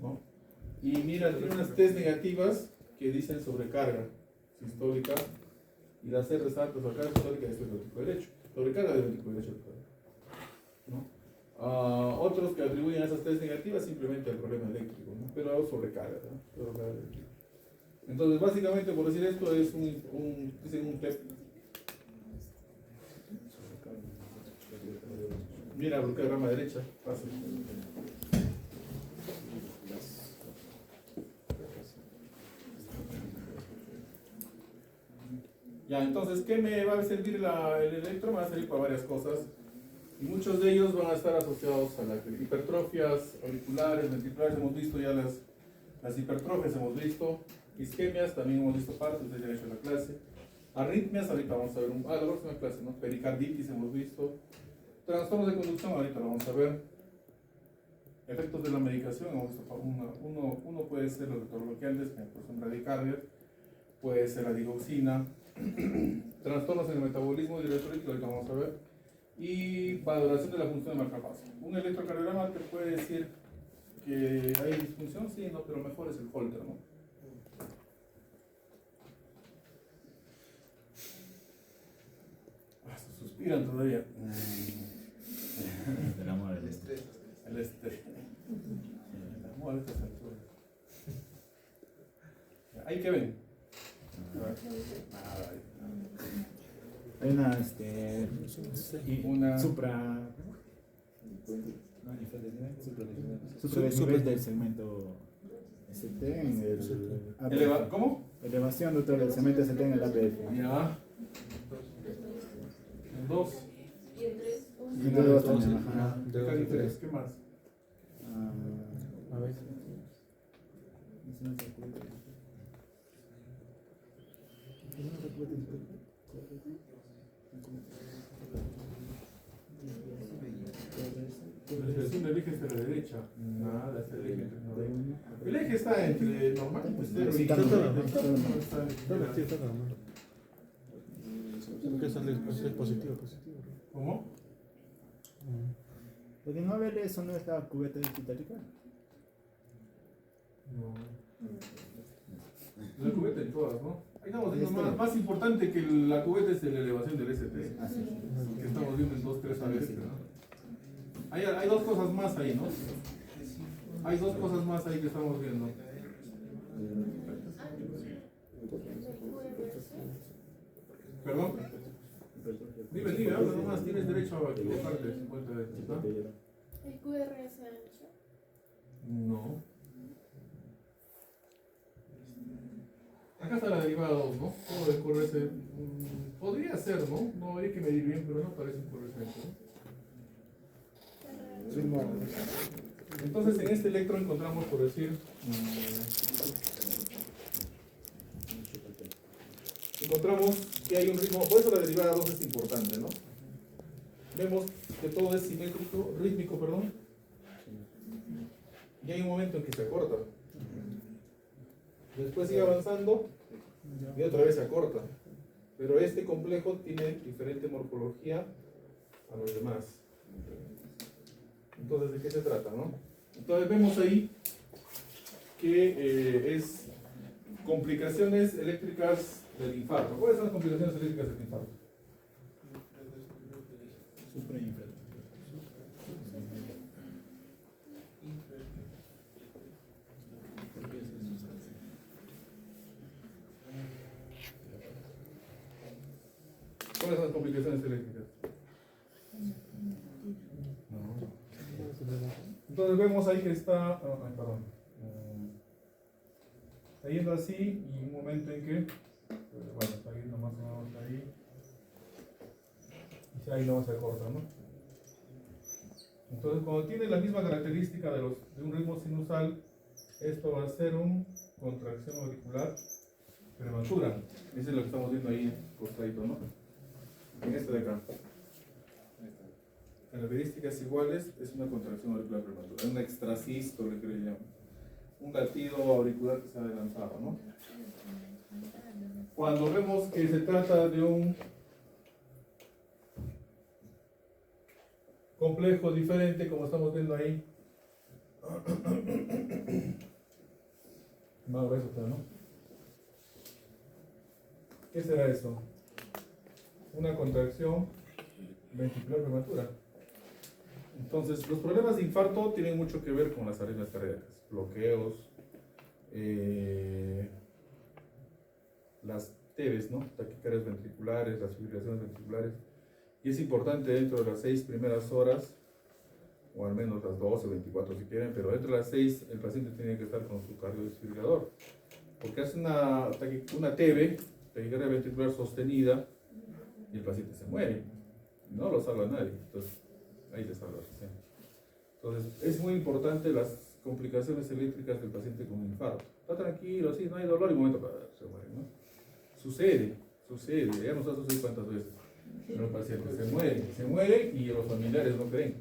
Speaker 1: ¿no? Y mira, tiene unas T negativas que dicen sobrecarga sistólica y las R altas acá sistólica del ventrículo derecho, sobrecarga del ventrículo derecho, ¿no? Otros que atribuyen a esas T negativas simplemente al problema eléctrico, ¿no? Pero sobrecarga, ¿no? Sobrecarga eléctrica. Entonces, básicamente, por decir esto, es dicen un TEP. Mira, bloqueo de rama derecha, fácil. Ya, entonces, ¿qué me va a servir el electro? Me va a servir para varias cosas. Y muchos de ellos van a estar asociados a las hipertrofias auriculares, ventriculares, hemos visto ya las hipertrofias, hemos visto isquemias, también hemos visto parte, ustedes ya han hecho la clase. Arritmias, ahorita vamos a ver la próxima clase, ¿no? Pericarditis hemos visto. Trastornos de conducción, ahorita lo vamos a ver. Efectos de la medicación, hemos visto uno puede ser los retrobloqueantes, que son bradicardias, puede ser la digoxina. Trastornos en el metabolismo diurético, ahorita vamos a ver. Y valoración de la función de marcapaso. Un electrocardiograma te puede decir que hay disfunción, sí, no, pero mejor es el Holter, ¿no? Suspiran todavía.
Speaker 3: El amor,
Speaker 4: El estrés.
Speaker 1: El estrés. El amor a estas alturas. Ahí que ven.
Speaker 3: Hay una,
Speaker 1: Una-
Speaker 3: supra desnivel del segmento ST en el APF.
Speaker 1: ¿Cómo?
Speaker 3: Elevación total del segmento ST en el APF.
Speaker 1: Ya. El 2.
Speaker 3: Y el 2 también, ajá.
Speaker 1: Cali 3. ¿Qué más?
Speaker 3: A ver. No se acuerda.
Speaker 1: La desviación del eje hacia la derecha. Nada, es el eje entre 90. El eje está entre normal, pues 0 y
Speaker 3: Sí,
Speaker 1: 0.
Speaker 3: también.
Speaker 2: Sí, está normal. Porque es positivo, positivo.
Speaker 1: ¿Cómo?
Speaker 3: Lo que no ver eso no es la cubeta digitálica.
Speaker 1: No. La cubeta en todas, ¿no? Ahí estamos viendo más importante que la cubeta es la elevación del ST. Que estamos viendo en 2-3 a veces, ¿no? Hay dos cosas más ahí, ¿no? Hay dos cosas más ahí que estamos viendo. ¿Perdón? Dime, habla nomás, tienes derecho a equivocarte 50 veces, ¿no?
Speaker 6: ¿El QR es ancho?
Speaker 1: No. Acá está la derivada 2, ¿no? Todo el QRS podría ser, ¿no? No habría que medir bien, pero no parece un QRS ancho, ¿no? Entonces en este electro encontramos, por decir, encontramos que hay un ritmo, por eso la derivada 2 es importante, ¿no? Vemos que todo es simétrico, rítmico, perdón, y hay un momento en que se acorta. Después sigue avanzando y otra vez se acorta. Pero este complejo tiene diferente morfología a los demás. Entonces, ¿de qué se trata, no? Entonces vemos ahí que es complicaciones eléctricas del infarto. ¿Cuáles son las complicaciones eléctricas del infarto?
Speaker 3: Supra y infra.
Speaker 1: ¿Cuáles son las complicaciones eléctricas? Entonces vemos ahí que está, está yendo así y un momento en que, bueno, está yendo más o menos ahí, y ahí no se corta, ¿no? Entonces cuando tiene la misma característica de un ritmo sinusal, esto va a ser una contracción auricular prematura. Eso es lo que estamos viendo ahí postadito, ¿no? En este de acá. Características iguales es una contracción auricular prematura, un extrasístole que le llaman, un latido auricular que se ha adelantado, ¿no? Cuando vemos que se trata de un complejo diferente, como estamos viendo ahí, más grueso está, ¿no? ¿Qué será eso? Una contracción ventricular prematura. Entonces, los problemas de infarto tienen mucho que ver con las arritmias cardíacas, bloqueos, las TEVs, ¿no? Taquicardias ventriculares, las fibrilaciones ventriculares. Y es importante dentro de las 6 primeras horas, o al menos las 12 o 24 si quieren, pero dentro de las 6 el paciente tiene que estar con su cardiodesfibrilador. Porque hace una TEV, taquicardia ventricular sostenida, y el paciente se muere. No lo salva nadie. Entonces, ahí está la razón. Entonces, es muy importante las complicaciones eléctricas del paciente con infarto. Está tranquilo, así, no hay dolor y un momento se muere, ¿no? Sucede, ya nos ha sucedido cuántas veces. Pero el paciente se muere y los familiares no creen.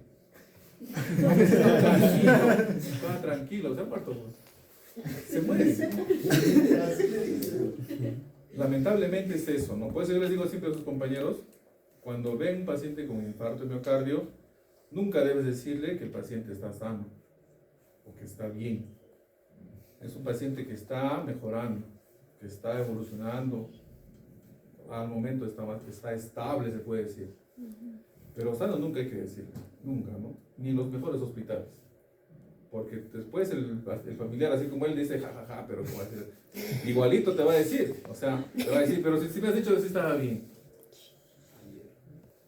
Speaker 1: Está tranquilo, se ha muerto. Se muere. Lamentablemente es eso, ¿no? Por eso yo les digo siempre a sus compañeros, cuando ven un paciente con infarto de miocardio, nunca debes decirle que el paciente está sano o que está bien. Es un paciente que está mejorando, que está evolucionando, al momento está estable, se puede decir. Pero sano nunca hay que decirle, nunca, ¿no? Ni en los mejores hospitales. Porque después el familiar, así como él, dice, jajaja, pero ¿cómo va a decir? Igualito te va a decir, o sea, te va a decir, pero si me has dicho que sí estaba bien.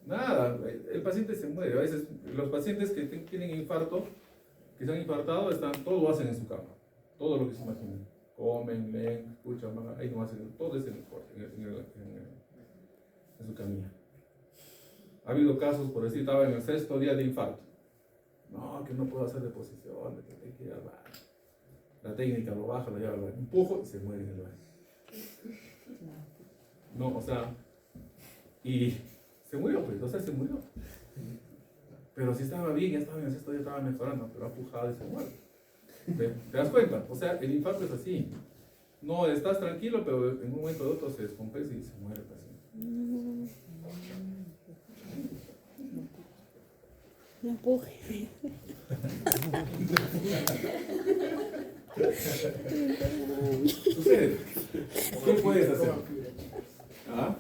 Speaker 1: Nada, el paciente se muere. A veces los pacientes que tienen infarto, que se han infartado, todo lo hacen en su cama. Todo lo que se imaginen. Comen, leen, escuchan, ahí no hacen, todo es en su camilla. Ha habido casos, por decir, estaba en el 6º día de infarto. No, que no puedo hacer deposición, que hay que ir al baño. La técnica lo baja, lo lleva al baño. Empujo y se muere en el baño. No, o sea, y se murió, pues, o sea, se murió. Pero si estaba bien, ya estaba en el 6º día, estaba mejorando, pero ha empujado y se muere. ¿Te das cuenta? O sea, el infarto es así. No, estás tranquilo, pero en un momento u otro se descompensa y se muere el paciente.
Speaker 5: No empuje.
Speaker 1: Sucede. ¿Qué puedes hacer? ¿Ah?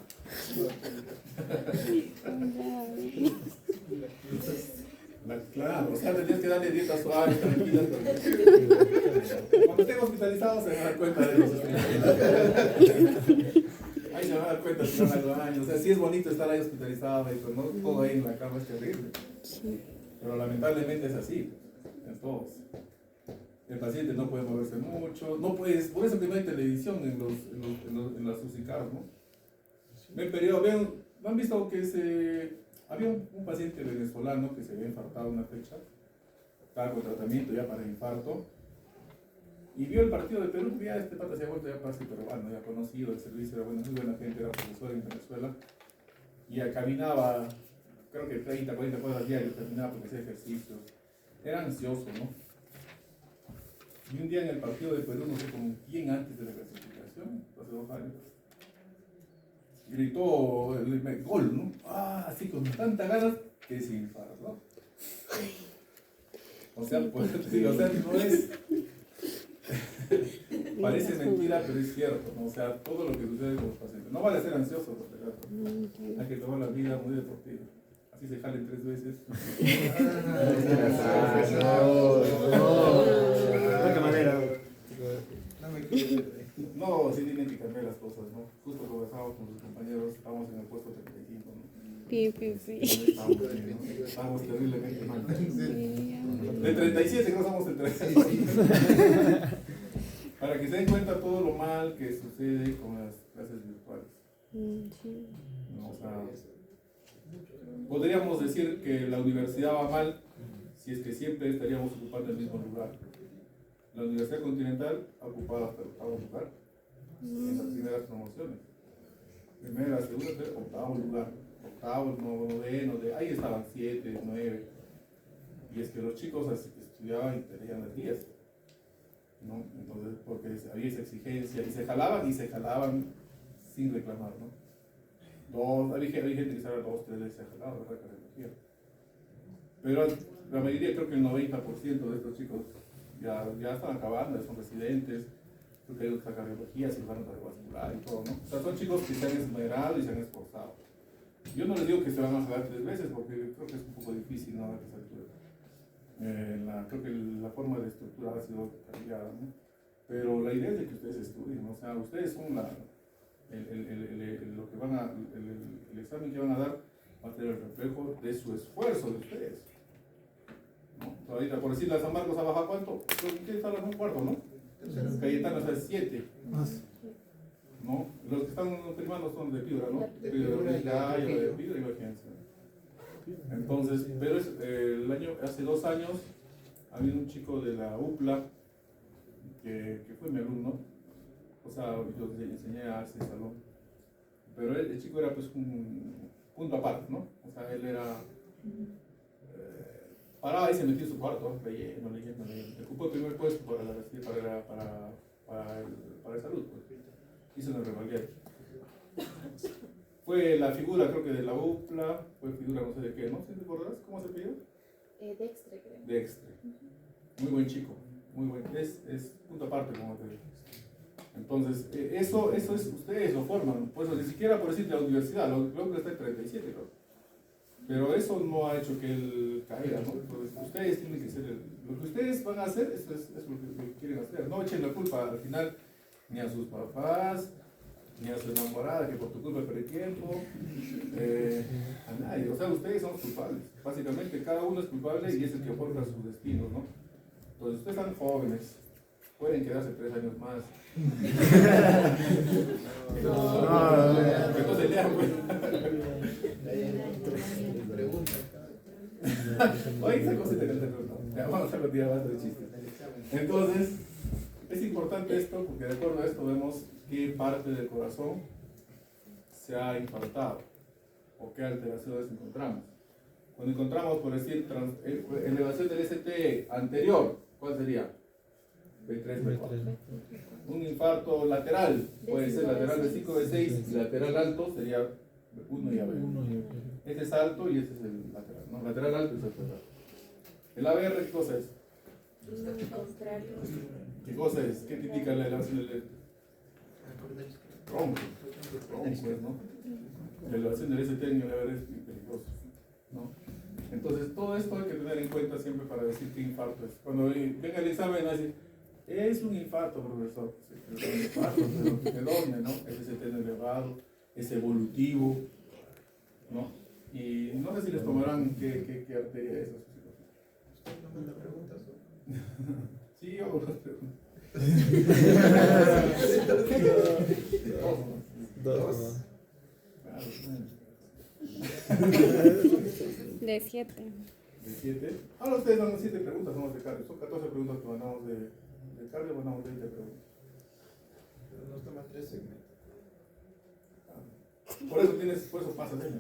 Speaker 1: Claro, o sea, tendrías que darle dietas suaves, tranquilas. Cuando estén hospitalizados se van a dar cuenta de los ahí se van a dar cuenta si van al baño. O sea, sí es bonito estar ahí hospitalizado, pero no todo ahí en la cama es terrible. Pero lamentablemente es así, en todos. El paciente no puede moverse mucho, no puedes, por eso que no hay televisión en las UCICAR, ¿no? ¿No han visto que había un paciente venezolano que se había infartado una fecha, estaba con tratamiento ya para el infarto, y vio el partido de Perú, ya este pata se ha vuelto ya casi peruano, ya conocido, el servicio era bueno, muy buena gente, era profesor en Venezuela, y ya caminaba, creo que 30, 40 cuadras diarias, caminaba porque hacía ejercicios, era ansioso, ¿no? Y un día en el partido de Perú, no sé con quién antes de la clasificación, hace 2 años, gritó el gol, ¿no? Así con tanta ganas que se infartó. O sea, pues, sí, o sea, no es. Parece mentira, pero es cierto, ¿no? O sea, todo lo que sucede con los pacientes. No vale ser ansioso, por ejemplo. Hay que tomar la vida muy deportiva. Así se jalen 3 veces.
Speaker 3: ¿De qué manera?
Speaker 1: No, sí tienen que cambiar las cosas, ¿no? Justo conversamos con sus compañeros, estábamos en el puesto 35, ¿no? Estamos terriblemente mal. De 37, creo que estamos en 35. Para que se den cuenta todo lo mal que sucede con las clases virtuales. ¿No? O sea, podríamos decir que la universidad va mal si es que siempre estaríamos ocupando el mismo lugar. La Universidad Continental ha ocupado hasta el 8º lugar en las primeras promociones. Primera, segunda, 8º lugar. 8º, 9º, ahí estaban 7, 9. Y es que los chicos estudiaban y tenían las 10. ¿No? Entonces, porque había esa exigencia y se jalaban sin reclamar, ¿no? Había gente que estaba 2, 3 veces jalado, ¿verdad? Pero la mayoría, creo que el 90% de estos chicos ya están acabando, ya son residentes, creo que hay otra cardiología, cirujanos cardiovascular y todo, ¿no? O sea, son chicos que se han esmerado y se han esforzado. Yo no les digo que se van a jalar 3 veces porque creo que es un poco difícil, ¿no? A esa altura. Creo que la forma de estructurar ha sido cambiada, ¿no? Pero la idea es de que ustedes estudien, ¿no? O sea, ustedes son lo que van a, el examen que van a dar va a ser el reflejo de su esfuerzo de ustedes. ¿No? Ahorita, por decir, la San Marcos ha bajado ¿cuánto? ¿Qué está en un cuarto, no? Cayetano está 7. ¿No? Los que están primados son de Piura, ¿no? Piura, de Fibra, imagínense. Entonces, pero hace 2 años había un chico de la UPLA que fue mi alumno, o sea, yo le enseñé a ese salón, pero el chico era pues un punto aparte, ¿no? O sea, él era, paraba y se metía en su cuarto, leyendo. Ocupó el primer puesto para el salud, pues. Hizo una revalía. Fue la figura, creo que de la UPLA, fue figura no sé de qué, ¿no? ¿Sí te acordás cómo se pidió?
Speaker 6: Dextre, creo.
Speaker 1: Dextre. Muy buen chico, muy buen. Es punto aparte, como te digo. Entonces, eso es, ustedes lo forman. Pues ni siquiera por decir la universidad, la UPLA está en 37, creo. Pero eso no ha hecho que él caiga, ¿no? Entonces, ustedes tienen que ser, lo que ustedes van a hacer, eso es lo que quieren hacer. No echen la culpa al final ni a sus papás, ni a su enamorada que por tu culpa perdió tiempo, a nadie. O sea, ustedes son los culpables. Básicamente, cada uno es culpable y es el que forja sus destinos, ¿no? Entonces, ustedes están jóvenes, pueden quedarse 3 años más. Entonces, lean, pues. Oye, esa cosita que te pregunto. Vamos a continuar más de chistes. Entonces, es importante esto porque de acuerdo a esto vemos qué parte del corazón se ha infartado o qué alteraciones encontramos. Cuando encontramos, por decir, elevación del ST anterior, ¿cuál sería? B3, B4. Un infarto lateral, puede ser lateral de 5, B6, y lateral alto sería B1 y AB1. Este es alto y este es el lateral, ¿no? Lateral alto y lateral. ¿El ABR qué cosa es?
Speaker 6: Contrario.
Speaker 1: ¿Qué cosa es? ¿Qué te indica la elevación del tronco? Pues, ¿no? La elevación del ST en el ABR es peligroso, ¿no? Entonces, todo esto hay que tener en cuenta siempre para decir qué infarto es. Cuando venga el examen, va a decir, es un infarto, profesor. Es un infarto, pero ¿de dónde, no? Es ST elevado, es evolutivo, ¿no? Y no sé si les tomarán qué arteria es.
Speaker 4: Usted no manda preguntas, ¿no?
Speaker 1: Sí, yo hago las preguntas.
Speaker 2: Dos.
Speaker 1: Claro,
Speaker 5: De 7.
Speaker 1: de 7. Ahora ustedes dan 7 preguntas, no de cardio. Son 14 preguntas que mandamos de cardio, mandamos 20 preguntas.
Speaker 4: Pero nos toma 3 segmentos.
Speaker 1: Por eso pasa de eso.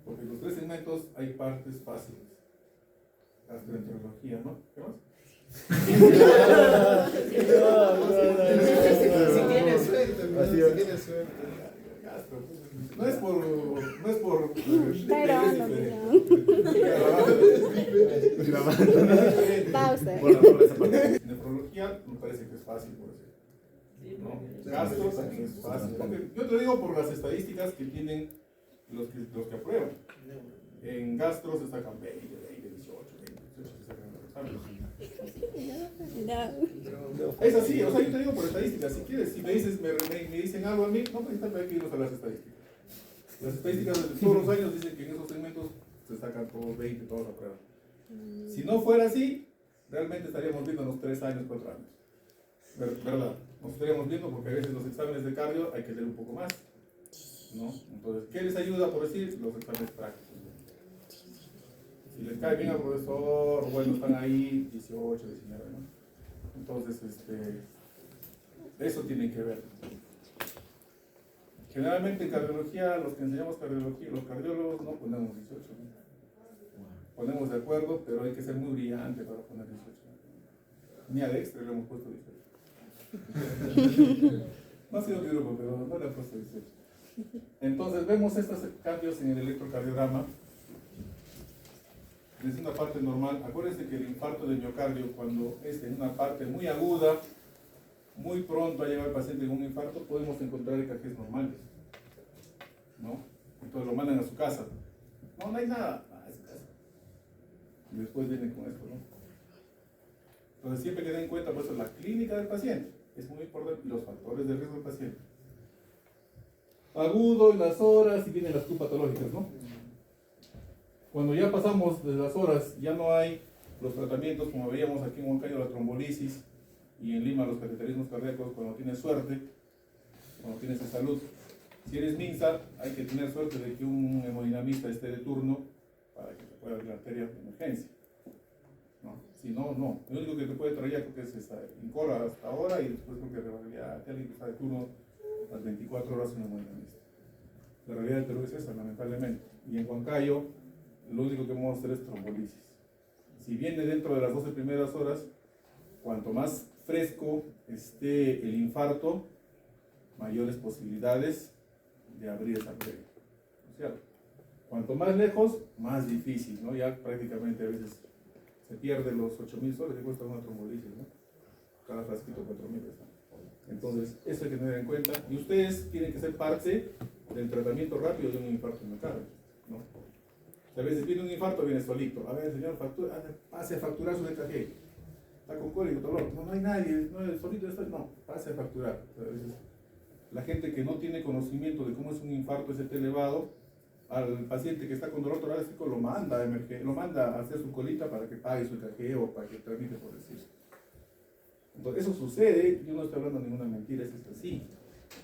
Speaker 1: Porque los 3 segmentos hay partes fáciles. Gastroenterología, ¿no? ¿Qué más?
Speaker 4: Si tienes suerte, ¿no? Si tienes suerte.
Speaker 1: Gastro. No es por
Speaker 5: Pero
Speaker 1: es
Speaker 5: no,
Speaker 1: diferente.
Speaker 5: Pausa.
Speaker 3: Por esa parte.
Speaker 1: Nefrología me parece que es fácil, por decir. ¿No? Gastro también es fácil. Yo te digo por las estadísticas que tienen los que aprueban. En gastro se sacan 20, 18, 18 se sacan los exámenes.
Speaker 5: No.
Speaker 1: Es así, o sea, yo te digo por estadísticas. Si quieres, si me dicen algo a mí, no necesitan que irnos a las estadísticas. Las estadísticas de todos los años dicen que en esos segmentos se sacan todos 20, todos a prueba. Si no fuera así, realmente estaríamos viendo unos 3 años, 4 años. ¿Verdad? Nos estaríamos viendo porque a veces los exámenes de cardio hay que leer un poco más, ¿no? Entonces, ¿qué les ayuda por decir? Los exámenes prácticos. Si les cae bien al profesor, bueno, están ahí 18, 19, ¿no? Entonces, eso tienen que ver. Generalmente en cardiología, los que enseñamos cardiología, los cardiólogos no ponemos 18, ¿no? Ponemos de acuerdo, pero hay que ser muy brillante para poner 18. Ni a Dextre le hemos puesto 18. No ha sido mi grupo, pero no le han puesto 18. Entonces vemos estos cambios en el electrocardiograma. Es una parte normal. Acuérdense que el infarto del miocardio, cuando es en una parte muy aguda, muy pronto a llegar al paciente con un infarto, podemos encontrar EKGs normales, ¿no? Entonces lo mandan a su casa. No hay nada. Es su casa. Y después vienen con esto, ¿no? Entonces siempre que den en cuenta, por eso, la clínica del paciente es muy importante y los factores de riesgo del paciente. Agudo, las horas y vienen las Q patológicas, ¿no? Cuando ya pasamos de las horas, ya no hay los tratamientos como veíamos aquí en Huancayo, la trombolisis, y en Lima los cateterismos cardíacos, cuando tienes suerte, cuando tienes salud, Si eres MINSA, hay que tener suerte de que un hemodinamista esté de turno para que te pueda abrir la arteria de emergencia. ¿No? Si no, no. Lo único que te puede traer creo que es esa Incora hasta ahora y después creo que revalidaría alguien que está de turno las 24 horas un hemodinamista. La realidad del Perú es esa, lamentablemente. Y en Huancayo, lo único que vamos a hacer es trombolisis. Si viene dentro de las 12 primeras horas, cuanto más fresco esté el infarto, mayores posibilidades de abrir esa arteria. ¿No es cierto? Cuanto más lejos, más difícil, ¿no? Ya prácticamente a veces se pierde los 8.000 soles que cuesta una trombolisis, ¿no? Cada frasquito 4.000 pesos. Entonces, eso hay que tener en cuenta. Y ustedes tienen que ser parte del tratamiento rápido de un infarto miocardio, ¿no? A veces viene un infarto, viene solito. A ver, señor, pase a facturar su EKG. Está con cólico, dolor. No, no hay nadie, no, solito está. No, pase a facturar. A veces, la gente que no tiene conocimiento de cómo es un infarto ST elevado, al paciente que está con dolor torácico lo manda a hacer su colita para que pague su EKG o para que tramite por decir. Entonces, eso sucede, yo no estoy hablando de ninguna mentira, es así.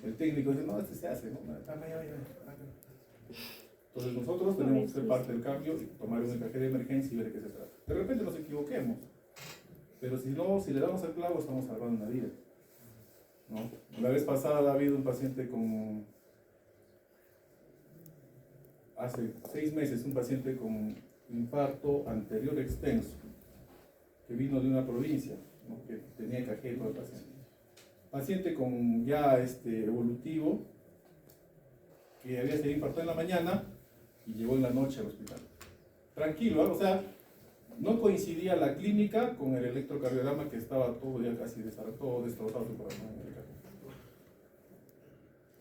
Speaker 1: El técnico dice, no, se hace, ¿no? Entonces nosotros tenemos que ser parte del cambio y tomar un EKG de emergencia y ver de qué se trata. De repente nos equivoquemos, pero si no, si le damos al clavo, estamos salvando una vida, ¿no? La vez pasada ha habido un paciente con, hace 6 meses, un paciente con infarto anterior extenso, que vino de una provincia, ¿no? Que tenía EKG todo el paciente. Paciente con ya evolutivo, que había sido infartado en la mañana y llegó en la noche al hospital. Tranquilo, ¿eh? O sea, no coincidía la clínica con el electrocardiograma que estaba todo ya casi todo destrozado su corazón.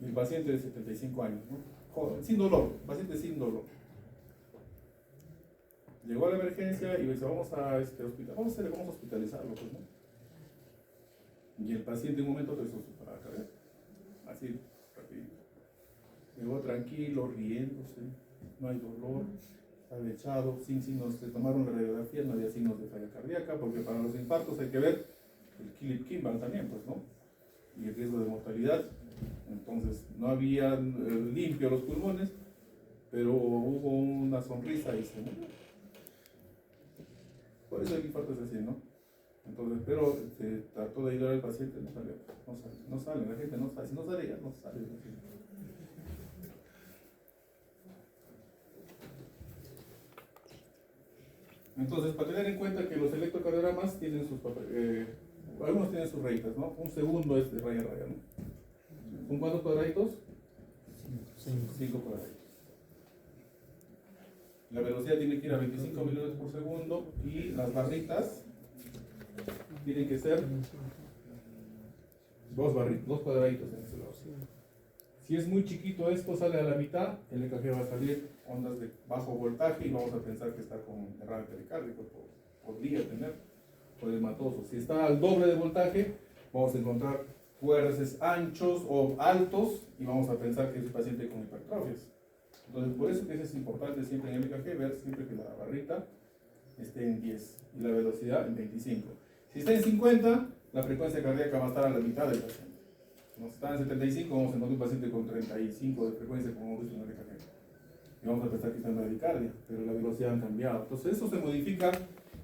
Speaker 1: Y el paciente de 75 años, ¿no? Joven, sin dolor, paciente sin dolor. Llegó a la emergencia y dice, vamos a hospital, vamos a hospitalizarlo, pues, ¿no? Y el paciente en un momento empezó su parada cardíaca, así, rapidito. Llegó tranquilo, riéndose, no hay dolor, está echado, sin signos, se tomaron la radiografía, no había signos de falla cardíaca, porque para los infartos hay que ver el Philip-Kimball también, pues, ¿no? Y el riesgo de mortalidad. Entonces, no había limpio los pulmones, pero hubo una sonrisa y se murió. Por eso el infarto es así, ¿no? Entonces, pero se trató de ayudar al paciente, no sale, la gente no sale, si no sale ya no sale. Entonces, para tener en cuenta que los electrocardiogramas tienen sus algunos tienen sus rayitas, ¿no? Un segundo es de raya a raya, ¿no? ¿Son cuántos cuadraditos? 5 cuadraditos. La velocidad tiene que ir a 25 milímetros por segundo y las barritas tienen que ser 2 cuadraditos en ese lado. Si es muy chiquito esto, sale a la mitad, el EKG va a salir ondas de bajo voltaje y vamos a pensar que está con derrame pericárdico, podría tener, o hematoso. Si está al doble de voltaje, vamos a encontrar QRS anchos o altos y vamos a pensar que es un paciente con hipertrofias. Entonces, por eso que es importante siempre en el EKG ver siempre que la barrita esté en 10 y la velocidad en 25. Si está en 50, la frecuencia cardíaca va a estar a la mitad del paciente. Si está en 75, vamos a encontrar un paciente con 35 de frecuencia, como hemos visto en el EKG. Y vamos a pensar que está en bradicardia, pero la velocidad ha cambiado. Entonces, eso se modifica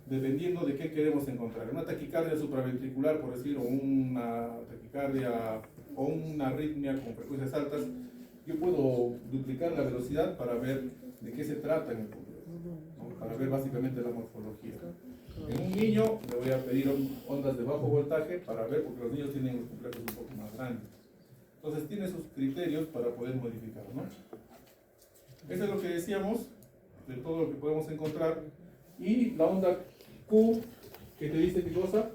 Speaker 1: dependiendo de qué queremos encontrar. Una taquicardia supraventricular, por decir, o una taquicardia o una arritmia con frecuencias altas, yo puedo duplicar la velocidad para ver de qué se trata en el futuro, ¿no? Para ver básicamente la morfología. En un niño le voy a pedir ondas de bajo voltaje para ver, porque los niños tienen los complejos un poco más grandes. Entonces tiene sus criterios para poder modificar, ¿no? Eso es lo que decíamos, de todo lo que podemos encontrar. Y la onda Q, que te dice qué cosa,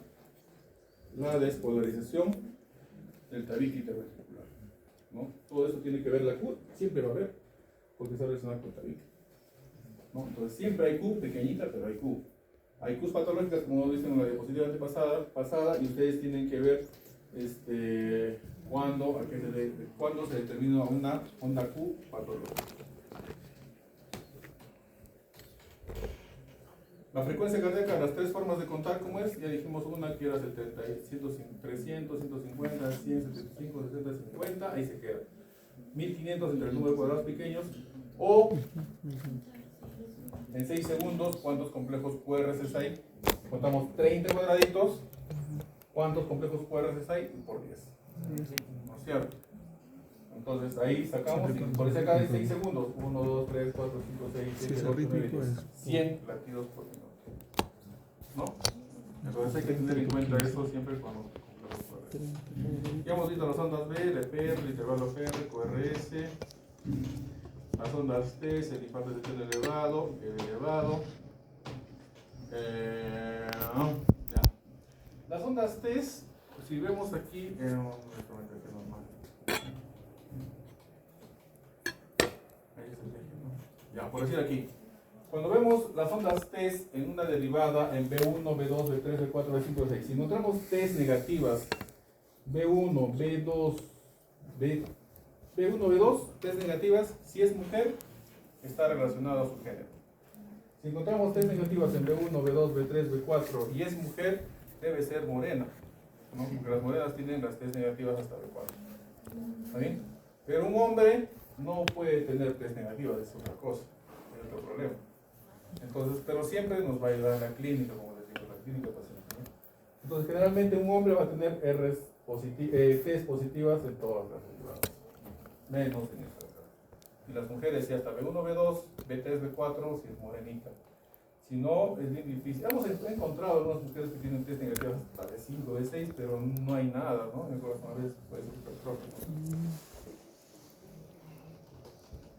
Speaker 1: la despolarización del tabique interventricular, ¿no? Todo eso tiene que ver la Q, siempre va a haber, porque está relacionada con el tabique, ¿no? Entonces siempre hay Q, pequeñita, pero hay Q. Hay Qs patológicas, como dicen en la diapositiva pasada, y ustedes tienen que ver cuándo se determina una onda Q patológica. La frecuencia cardíaca, las 3 formas de contar, ¿cómo es? Ya dijimos una que era 70, 300, 150, 100, 75, 60, 50, ahí se queda. 1500 entre el número de cuadrados pequeños, o en 6 segundos, ¿cuántos complejos QRS hay? Contamos 30 cuadraditos, ¿cuántos complejos QRS hay? Por 10. ¿No es cierto? Entonces ahí sacamos, y por eso acá de 6 segundos, 1, 2, 3, 4, 5, 6, 7, 8, 9, 10, 100 latidos por minuto. ¿No? Entonces hay que tener en cuenta eso siempre cuando complejos QRS. Ya hemos visto las ondas B, el EPR, el intervalo FR, QRS, las ondas T, el impacto de tensión elevado, el elevado. Ya. Las ondas T, si vemos aquí, normal. Ahí está el eje, ¿no? Ya, por decir aquí. Cuando vemos las ondas T en una derivada en B1, B2, B3, B4, B5, B6, si encontramos T negativas, B1, B2, B1, B2, T negativas, si es mujer, está relacionado a su género. Si encontramos T negativas en B1, B2, B3, B4 y es mujer, debe ser morena, ¿no? Porque las morenas tienen las T negativas hasta B4. ¿Está bien? Pero un hombre no puede tener T negativas, es otra cosa, es otro problema. Entonces, pero siempre nos va a ayudar la clínica, como les digo, la clínica paciente, ¿no? Entonces, generalmente un hombre va a tener T's positivas en todas las derivadas, menos en esta caso. Y las mujeres, sí, hasta B1, B2, B3, B4, si es morenita. Si no, es bien difícil. Hemos encontrado algunas mujeres que tienen T's negativas hasta B5, B6, pero no hay nada, ¿no? En el corazón a veces puede ser hipertrófico.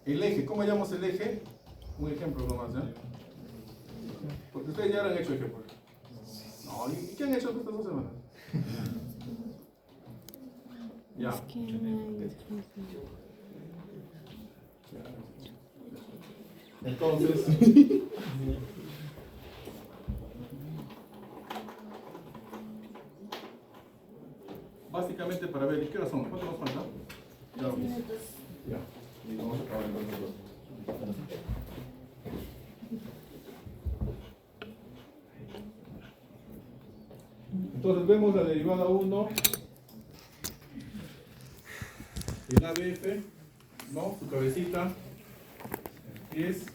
Speaker 1: El eje, ¿cómo llamamos el eje? Un ejemplo nomás, ¿ya? Porque ustedes ya lo han hecho ejemplo. No, ¿y qué han hecho estas 2 semanas? Ya. Entonces, básicamente para ver, ¿y qué hora son? ¿Cuánto nos falta? Ya. Ya. Y vamos a acabar en 2 minutos. Entonces vemos la derivada 1, el ABF, ¿no? Su cabecita, pies,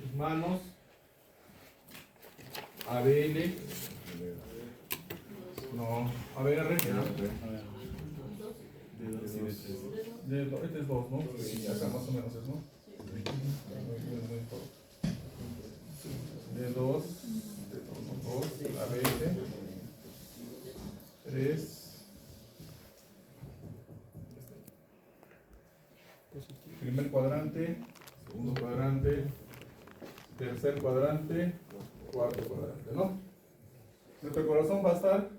Speaker 1: sus manos, ABL, no, ABR, este es 2, ¿no? Sí, acá más o menos es, ¿no? De 2, ABF, 3, primer cuadrante, segundo cuadrante, tercer cuadrante, cuarto cuadrante, ¿no? Nuestro corazón va a estar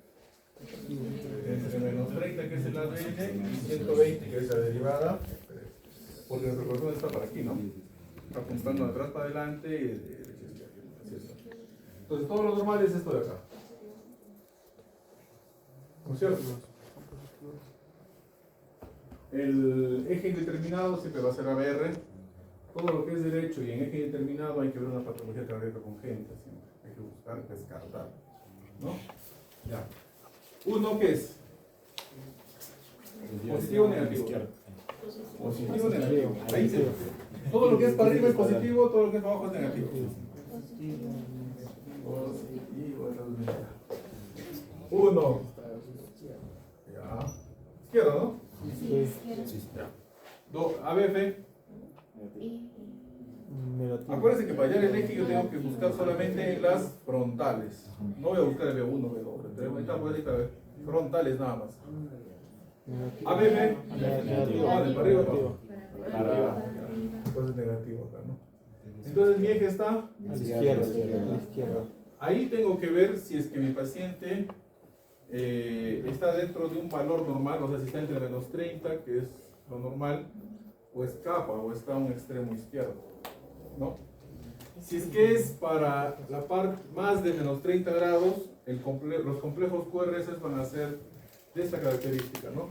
Speaker 1: entre menos 30, que es el ADN, y 120, que es la derivada, porque nuestro corazón está para aquí, ¿no? Apuntando de atrás para adelante y de derecha a izquierda. Así es. Entonces, todo lo normal es esto de acá. ¿No es cierto? El eje indeterminado siempre va a ser ABR. Todo lo que es derecho y en eje indeterminado hay que ver una patología cardíaca congénita siempre. Hay que buscar descartar, ¿no? Ya. Uno, ¿qué es? Positivo o negativo. Positivo o negativo. Ahí se. Todo lo que es para arriba es positivo, todo lo que es para abajo es negativo. Positivo. Uno. Ya. Izquierda, ¿no? ABF. Acuérdense que para hallar el eje yo tengo que buscar solamente las frontales. No voy a buscar el B1, B2. Ahorita voy a decir frontales nada más. ABF. Negativo. De para arriba, para arriba. Entonces negativo acá, ¿no? Entonces mi eje está a la izquierda. Ahí tengo que ver si es que mi paciente está dentro de un valor normal, o sea, si está entre menos 30, que es lo normal, o escapa, o está a un extremo izquierdo, ¿no? Si es que es para la parte más de menos 30 grados, los complejos QRS van a ser de esta característica, ¿no?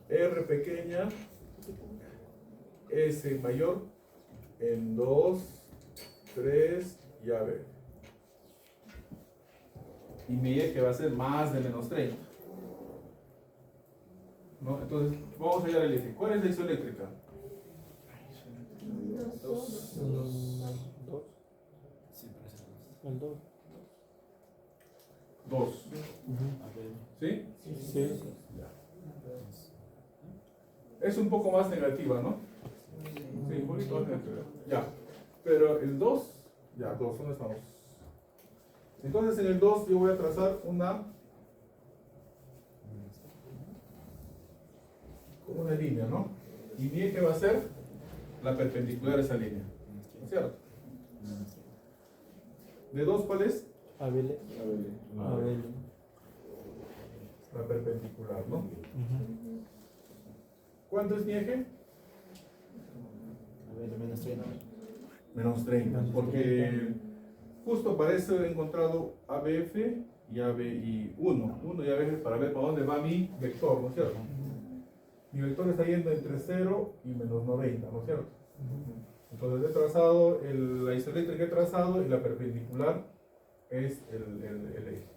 Speaker 1: R pequeña, S mayor, en 2, 3 y AB. y mi E que va a ser más de menos 30. ¿No? Entonces, vamos a ir al eje. ¿Cuál es la isoeléctrica?
Speaker 2: Dos. El dos.
Speaker 1: 2. ¿Sí?
Speaker 2: Sí.
Speaker 1: Es un poco más negativa, ¿no? Sí, un poquito más negativa. Ya. Pero el 2, ya, 2, ¿dónde estamos? Entonces en el 2 yo voy a trazar una línea, ¿no? Y mi eje va a ser la perpendicular a esa línea. ¿No es cierto? ¿De 2 cuál es?
Speaker 2: Abel.
Speaker 1: La perpendicular, ¿no? ¿Cuánto es mi eje? Menos 30, porque justo para eso he encontrado ABF y ABI 1 y ABF para ver para dónde va mi vector, ¿no es cierto? Mi vector está yendo entre 0 y menos 90, ¿no es cierto? Entonces he trazado, la isoeléctrica he trazado y la perpendicular es el eje.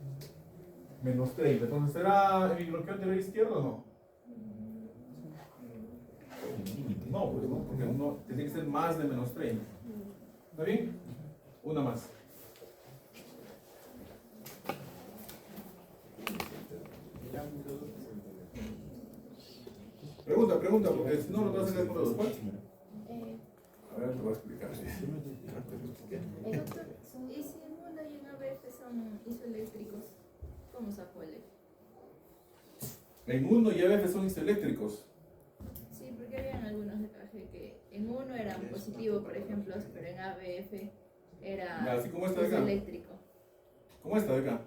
Speaker 1: Menos 30, entonces ¿será mi bloqueo anterior izquierdo o no? No, pues no, porque no, tiene que ser más de menos 30. ¿Está bien? Una más. Pregunta, porque si no lo vas a hacer por los cuales. A ver, te voy a explicar.
Speaker 6: Doctor, ¿y si en uno y en ABF son isoeléctricos? ¿Cómo sacó el eje?
Speaker 1: En 1 y ABF son isoeléctricos.
Speaker 6: Sí, porque habían algunos de traje que en uno eran positivos, por ejemplo, pero en ABF era
Speaker 1: Ya, así como esta de acá.
Speaker 6: isoeléctrico.
Speaker 1: ¿Cómo está de acá?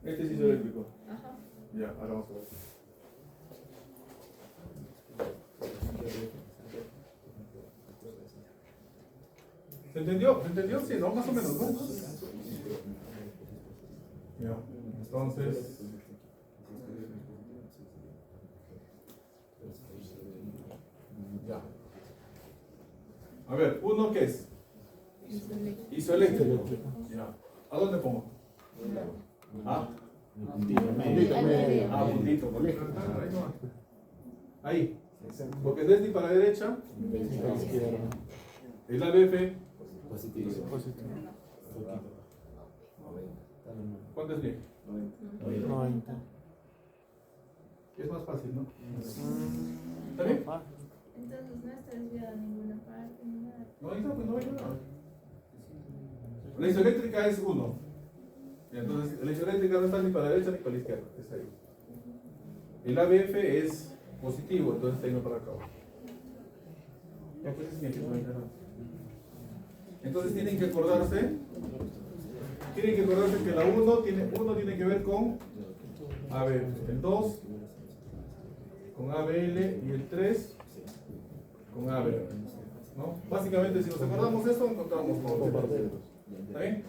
Speaker 1: Este es isoeléctrico.
Speaker 6: Ajá.
Speaker 1: Ya, ahora vamos a ver. ¿Se entendió? ¿Se entendió? Sí, ¿no? Más o menos, ¿no? Ya, entonces... Ya. A ver, ¿uno qué es?
Speaker 6: Isoeléctrico.
Speaker 1: Isoeléctrico. Ya. ¿A dónde pongo? ¿Ah? Ah, puntito. Porque... Ahí. Porque desde y para la derecha, el ABF,
Speaker 2: Positivo.
Speaker 1: ¿cuánto es bien?
Speaker 2: 90.
Speaker 1: Es más fácil, ¿no? ¿Está bien?
Speaker 6: Entonces no está desviada a ninguna parte ni nada.
Speaker 1: No, ahí está, pues no hay nada. La isoeléctrica es 1. Entonces, la isoeléctrica no está ni para la derecha ni para la izquierda, es ahí. El ABF es positivo, entonces está yendo para acá. Ya, pues es mi equipo. Entonces tienen que acordarse que la 1 tiene que ver con ABF, el 2 con ABL y el 3 con ABL, ¿no? Básicamente, si nos acordamos de eso, encontramos todo. ¿Está bien?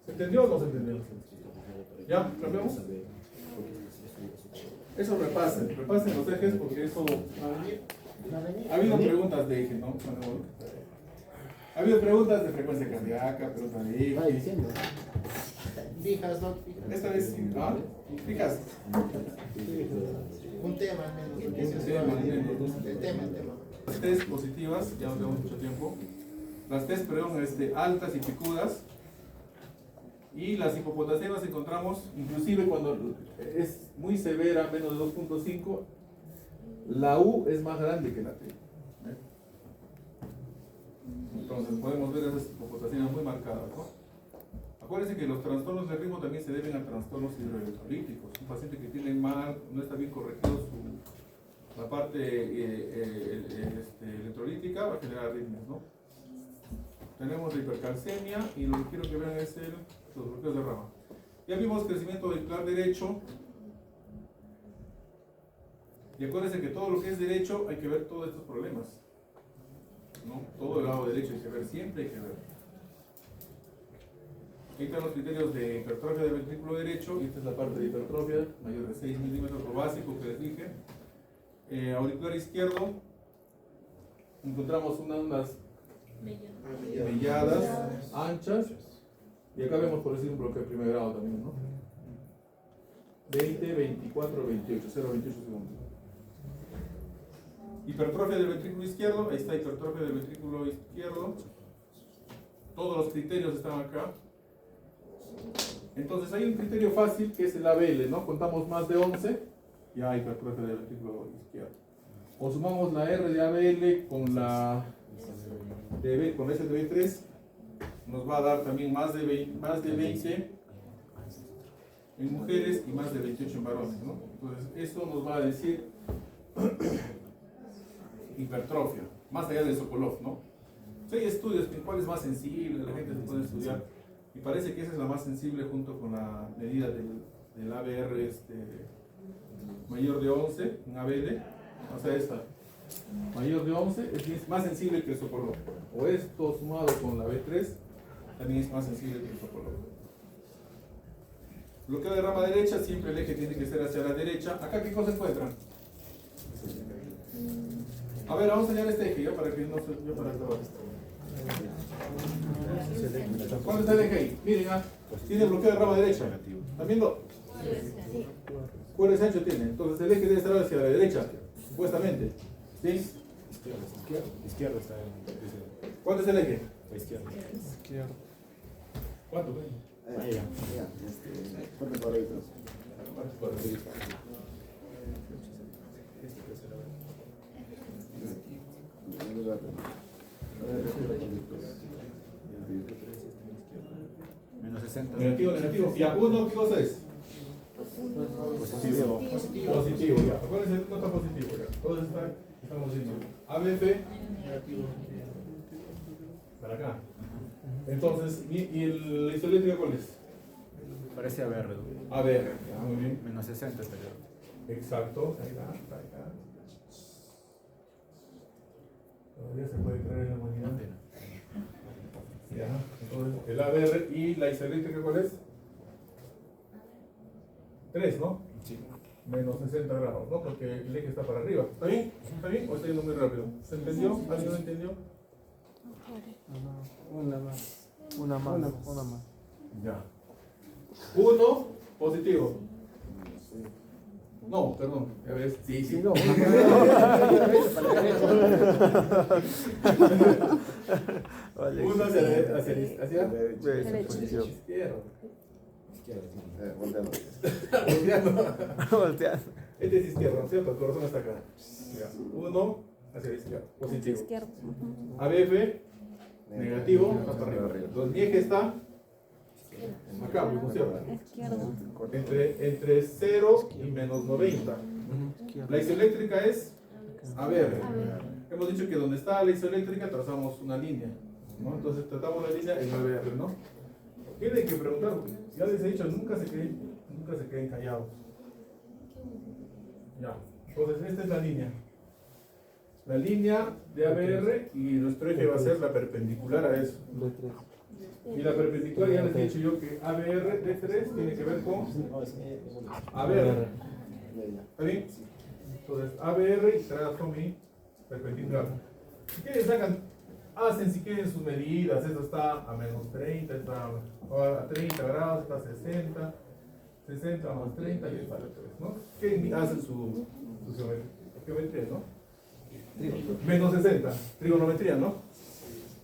Speaker 1: ¿Se entendió o no se entendió? ¿Ya? ¿Cambiamos? Eso repasen los ejes porque eso... Ha habido preguntas de eje, ¿no? Ha habido preguntas de frecuencia cardíaca, preguntas de eje.
Speaker 4: diciendo. Fijas, ¿no?
Speaker 1: Esta vez, ¿ah? Fijas.
Speaker 4: Un tema, menos. El tema.
Speaker 1: Las test positivas, ya no tenemos mucho tiempo. Las test, perdón, altas y picudas. Y las hipopotasianas encontramos, inclusive cuando es muy severa, menos de 2.5, la U es más grande que la T. Entonces podemos ver esas hipopotasianas muy marcadas, ¿no? Acuérdense que los trastornos de ritmo también se deben a trastornos hidroelectrolíticos. Un paciente que tiene mal, no está bien corregido la parte electrolítica va a generar arritmias, ¿no? Tenemos la hipercalcemia y lo que quiero que vean es los bloqueos de rama. Ya vimos crecimiento vehicular derecho. Y acuérdense que todo lo que es derecho hay que ver todos estos problemas, ¿no? Todo el lado derecho hay que ver, siempre hay que ver. Aquí están los criterios de hipertrofia del ventrículo derecho, y esta es la parte de hipertrofia, mayor de 6 milímetros, lo básico que les dije. Auricular izquierdo, encontramos unas melladas anchas Y acá vemos, por decir, un bloque de primer grado también, ¿no? 20, 24, 28, 0,28 segundos. Hipertrofia del ventrículo izquierdo, ahí está hipertrofia del ventrículo izquierdo. Todos los criterios están acá. Entonces hay un criterio fácil que es el ABL, ¿no? Contamos más de 11, ya hipertrofia del ventrículo izquierdo. O sumamos la R de ABL con la con S de B3, nos va a dar también más de 20 en mujeres y más de 28 en varones, ¿no? Entonces eso nos va a decir hipertrofia, más allá del Sokolov, ¿no? Sí, hay estudios en cuál es más sensible, la gente se puede estudiar, y parece que esa es la más sensible junto con la medida del ABR mayor de 11 en ABL, o sea esta mayor de 11 es más sensible que el Sokolov, o esto sumado con la B3 también es más sensible que el Sokolov. Bloqueo de rama derecha, siempre el eje tiene que ser hacia la derecha. ¿Acá qué cosa encuentran? A ver, vamos a enseñar este eje, ya para que no se... Ya para acabar. ¿Cuánto está el eje ahí? Miren, tiene bloqueo de rama derecha. ¿Están viendo? ¿Cuál ancho tiene? Entonces el eje debe estar hacia la derecha, supuestamente. ¿Sí?
Speaker 3: Izquierda está en
Speaker 1: ¿Cuánto es el eje?
Speaker 3: izquierda.
Speaker 1: ¿Cuánto?
Speaker 3: Ahí ya.
Speaker 4: Ponte por ahí, pues.
Speaker 3: Menos 60.
Speaker 1: Negativo, negativo. Ya, uno, ¿qué cosa es?
Speaker 3: Positivo.
Speaker 1: Positivo, ya. Acuérdense, no está positivo, ya. Todos estamos diciendo ABF para acá. Entonces, ¿y el isoeléctrico cuál es?
Speaker 3: Parece haber.
Speaker 1: A ver, ya, muy bien.
Speaker 3: Menos 60 estaría.
Speaker 1: Exacto, ahí va, acá. Todavía se puede creer en la humanidad. Ya, entonces el ABR y la isoeléctrica ¿cuál es? 3, ¿no?
Speaker 3: Sí.
Speaker 1: Menos 60 grados, ¿no? Porque el eje está para arriba. ¿Está bien? ¿Está bien? ¿O está yendo muy rápido? ¿Se entendió? ¿Alguien lo entendió?
Speaker 2: Una más. Una más.
Speaker 1: Ya. 1, positivo. No, perdón. Ya ves. Sí.
Speaker 2: No. Vale.
Speaker 1: 1 hacia
Speaker 2: Derecha.
Speaker 1: izquierda.
Speaker 4: Volteamos.
Speaker 2: Volteando.
Speaker 1: Este es izquierdo, ¿no es cierto? El corazón está acá. 1 hacia la izquierda. Positivo.
Speaker 5: Izquierdo.
Speaker 1: ABF, negativo, más para arriba. Entonces mi eje está acá, ¿no es cierto?
Speaker 5: Izquierdo.
Speaker 1: Entre 0 y menos 90. La isoeléctrica es ABR. Hemos dicho que donde está la isoeléctrica trazamos una línea, ¿no? Entonces tratamos la línea en ABR, ¿no? Tienen que preguntar, ya les he dicho, nunca se queden callados. Ya, entonces esta es la línea. La línea de ABR y nuestro eje va a ser la perpendicular a eso. Y la perpendicular ya les he dicho yo que ABR D3 tiene que ver con ABR. ¿Está bien? Entonces ABR y trazo mi perpendicular. Si quieren hacen si quieren sus medidas, eso está a menos 30, está a 30 grados, está a 60, 60 más 30 y está a 3, ¿no? ¿Qué hacen su geometría, no? Menos 60, trigonometría, ¿no?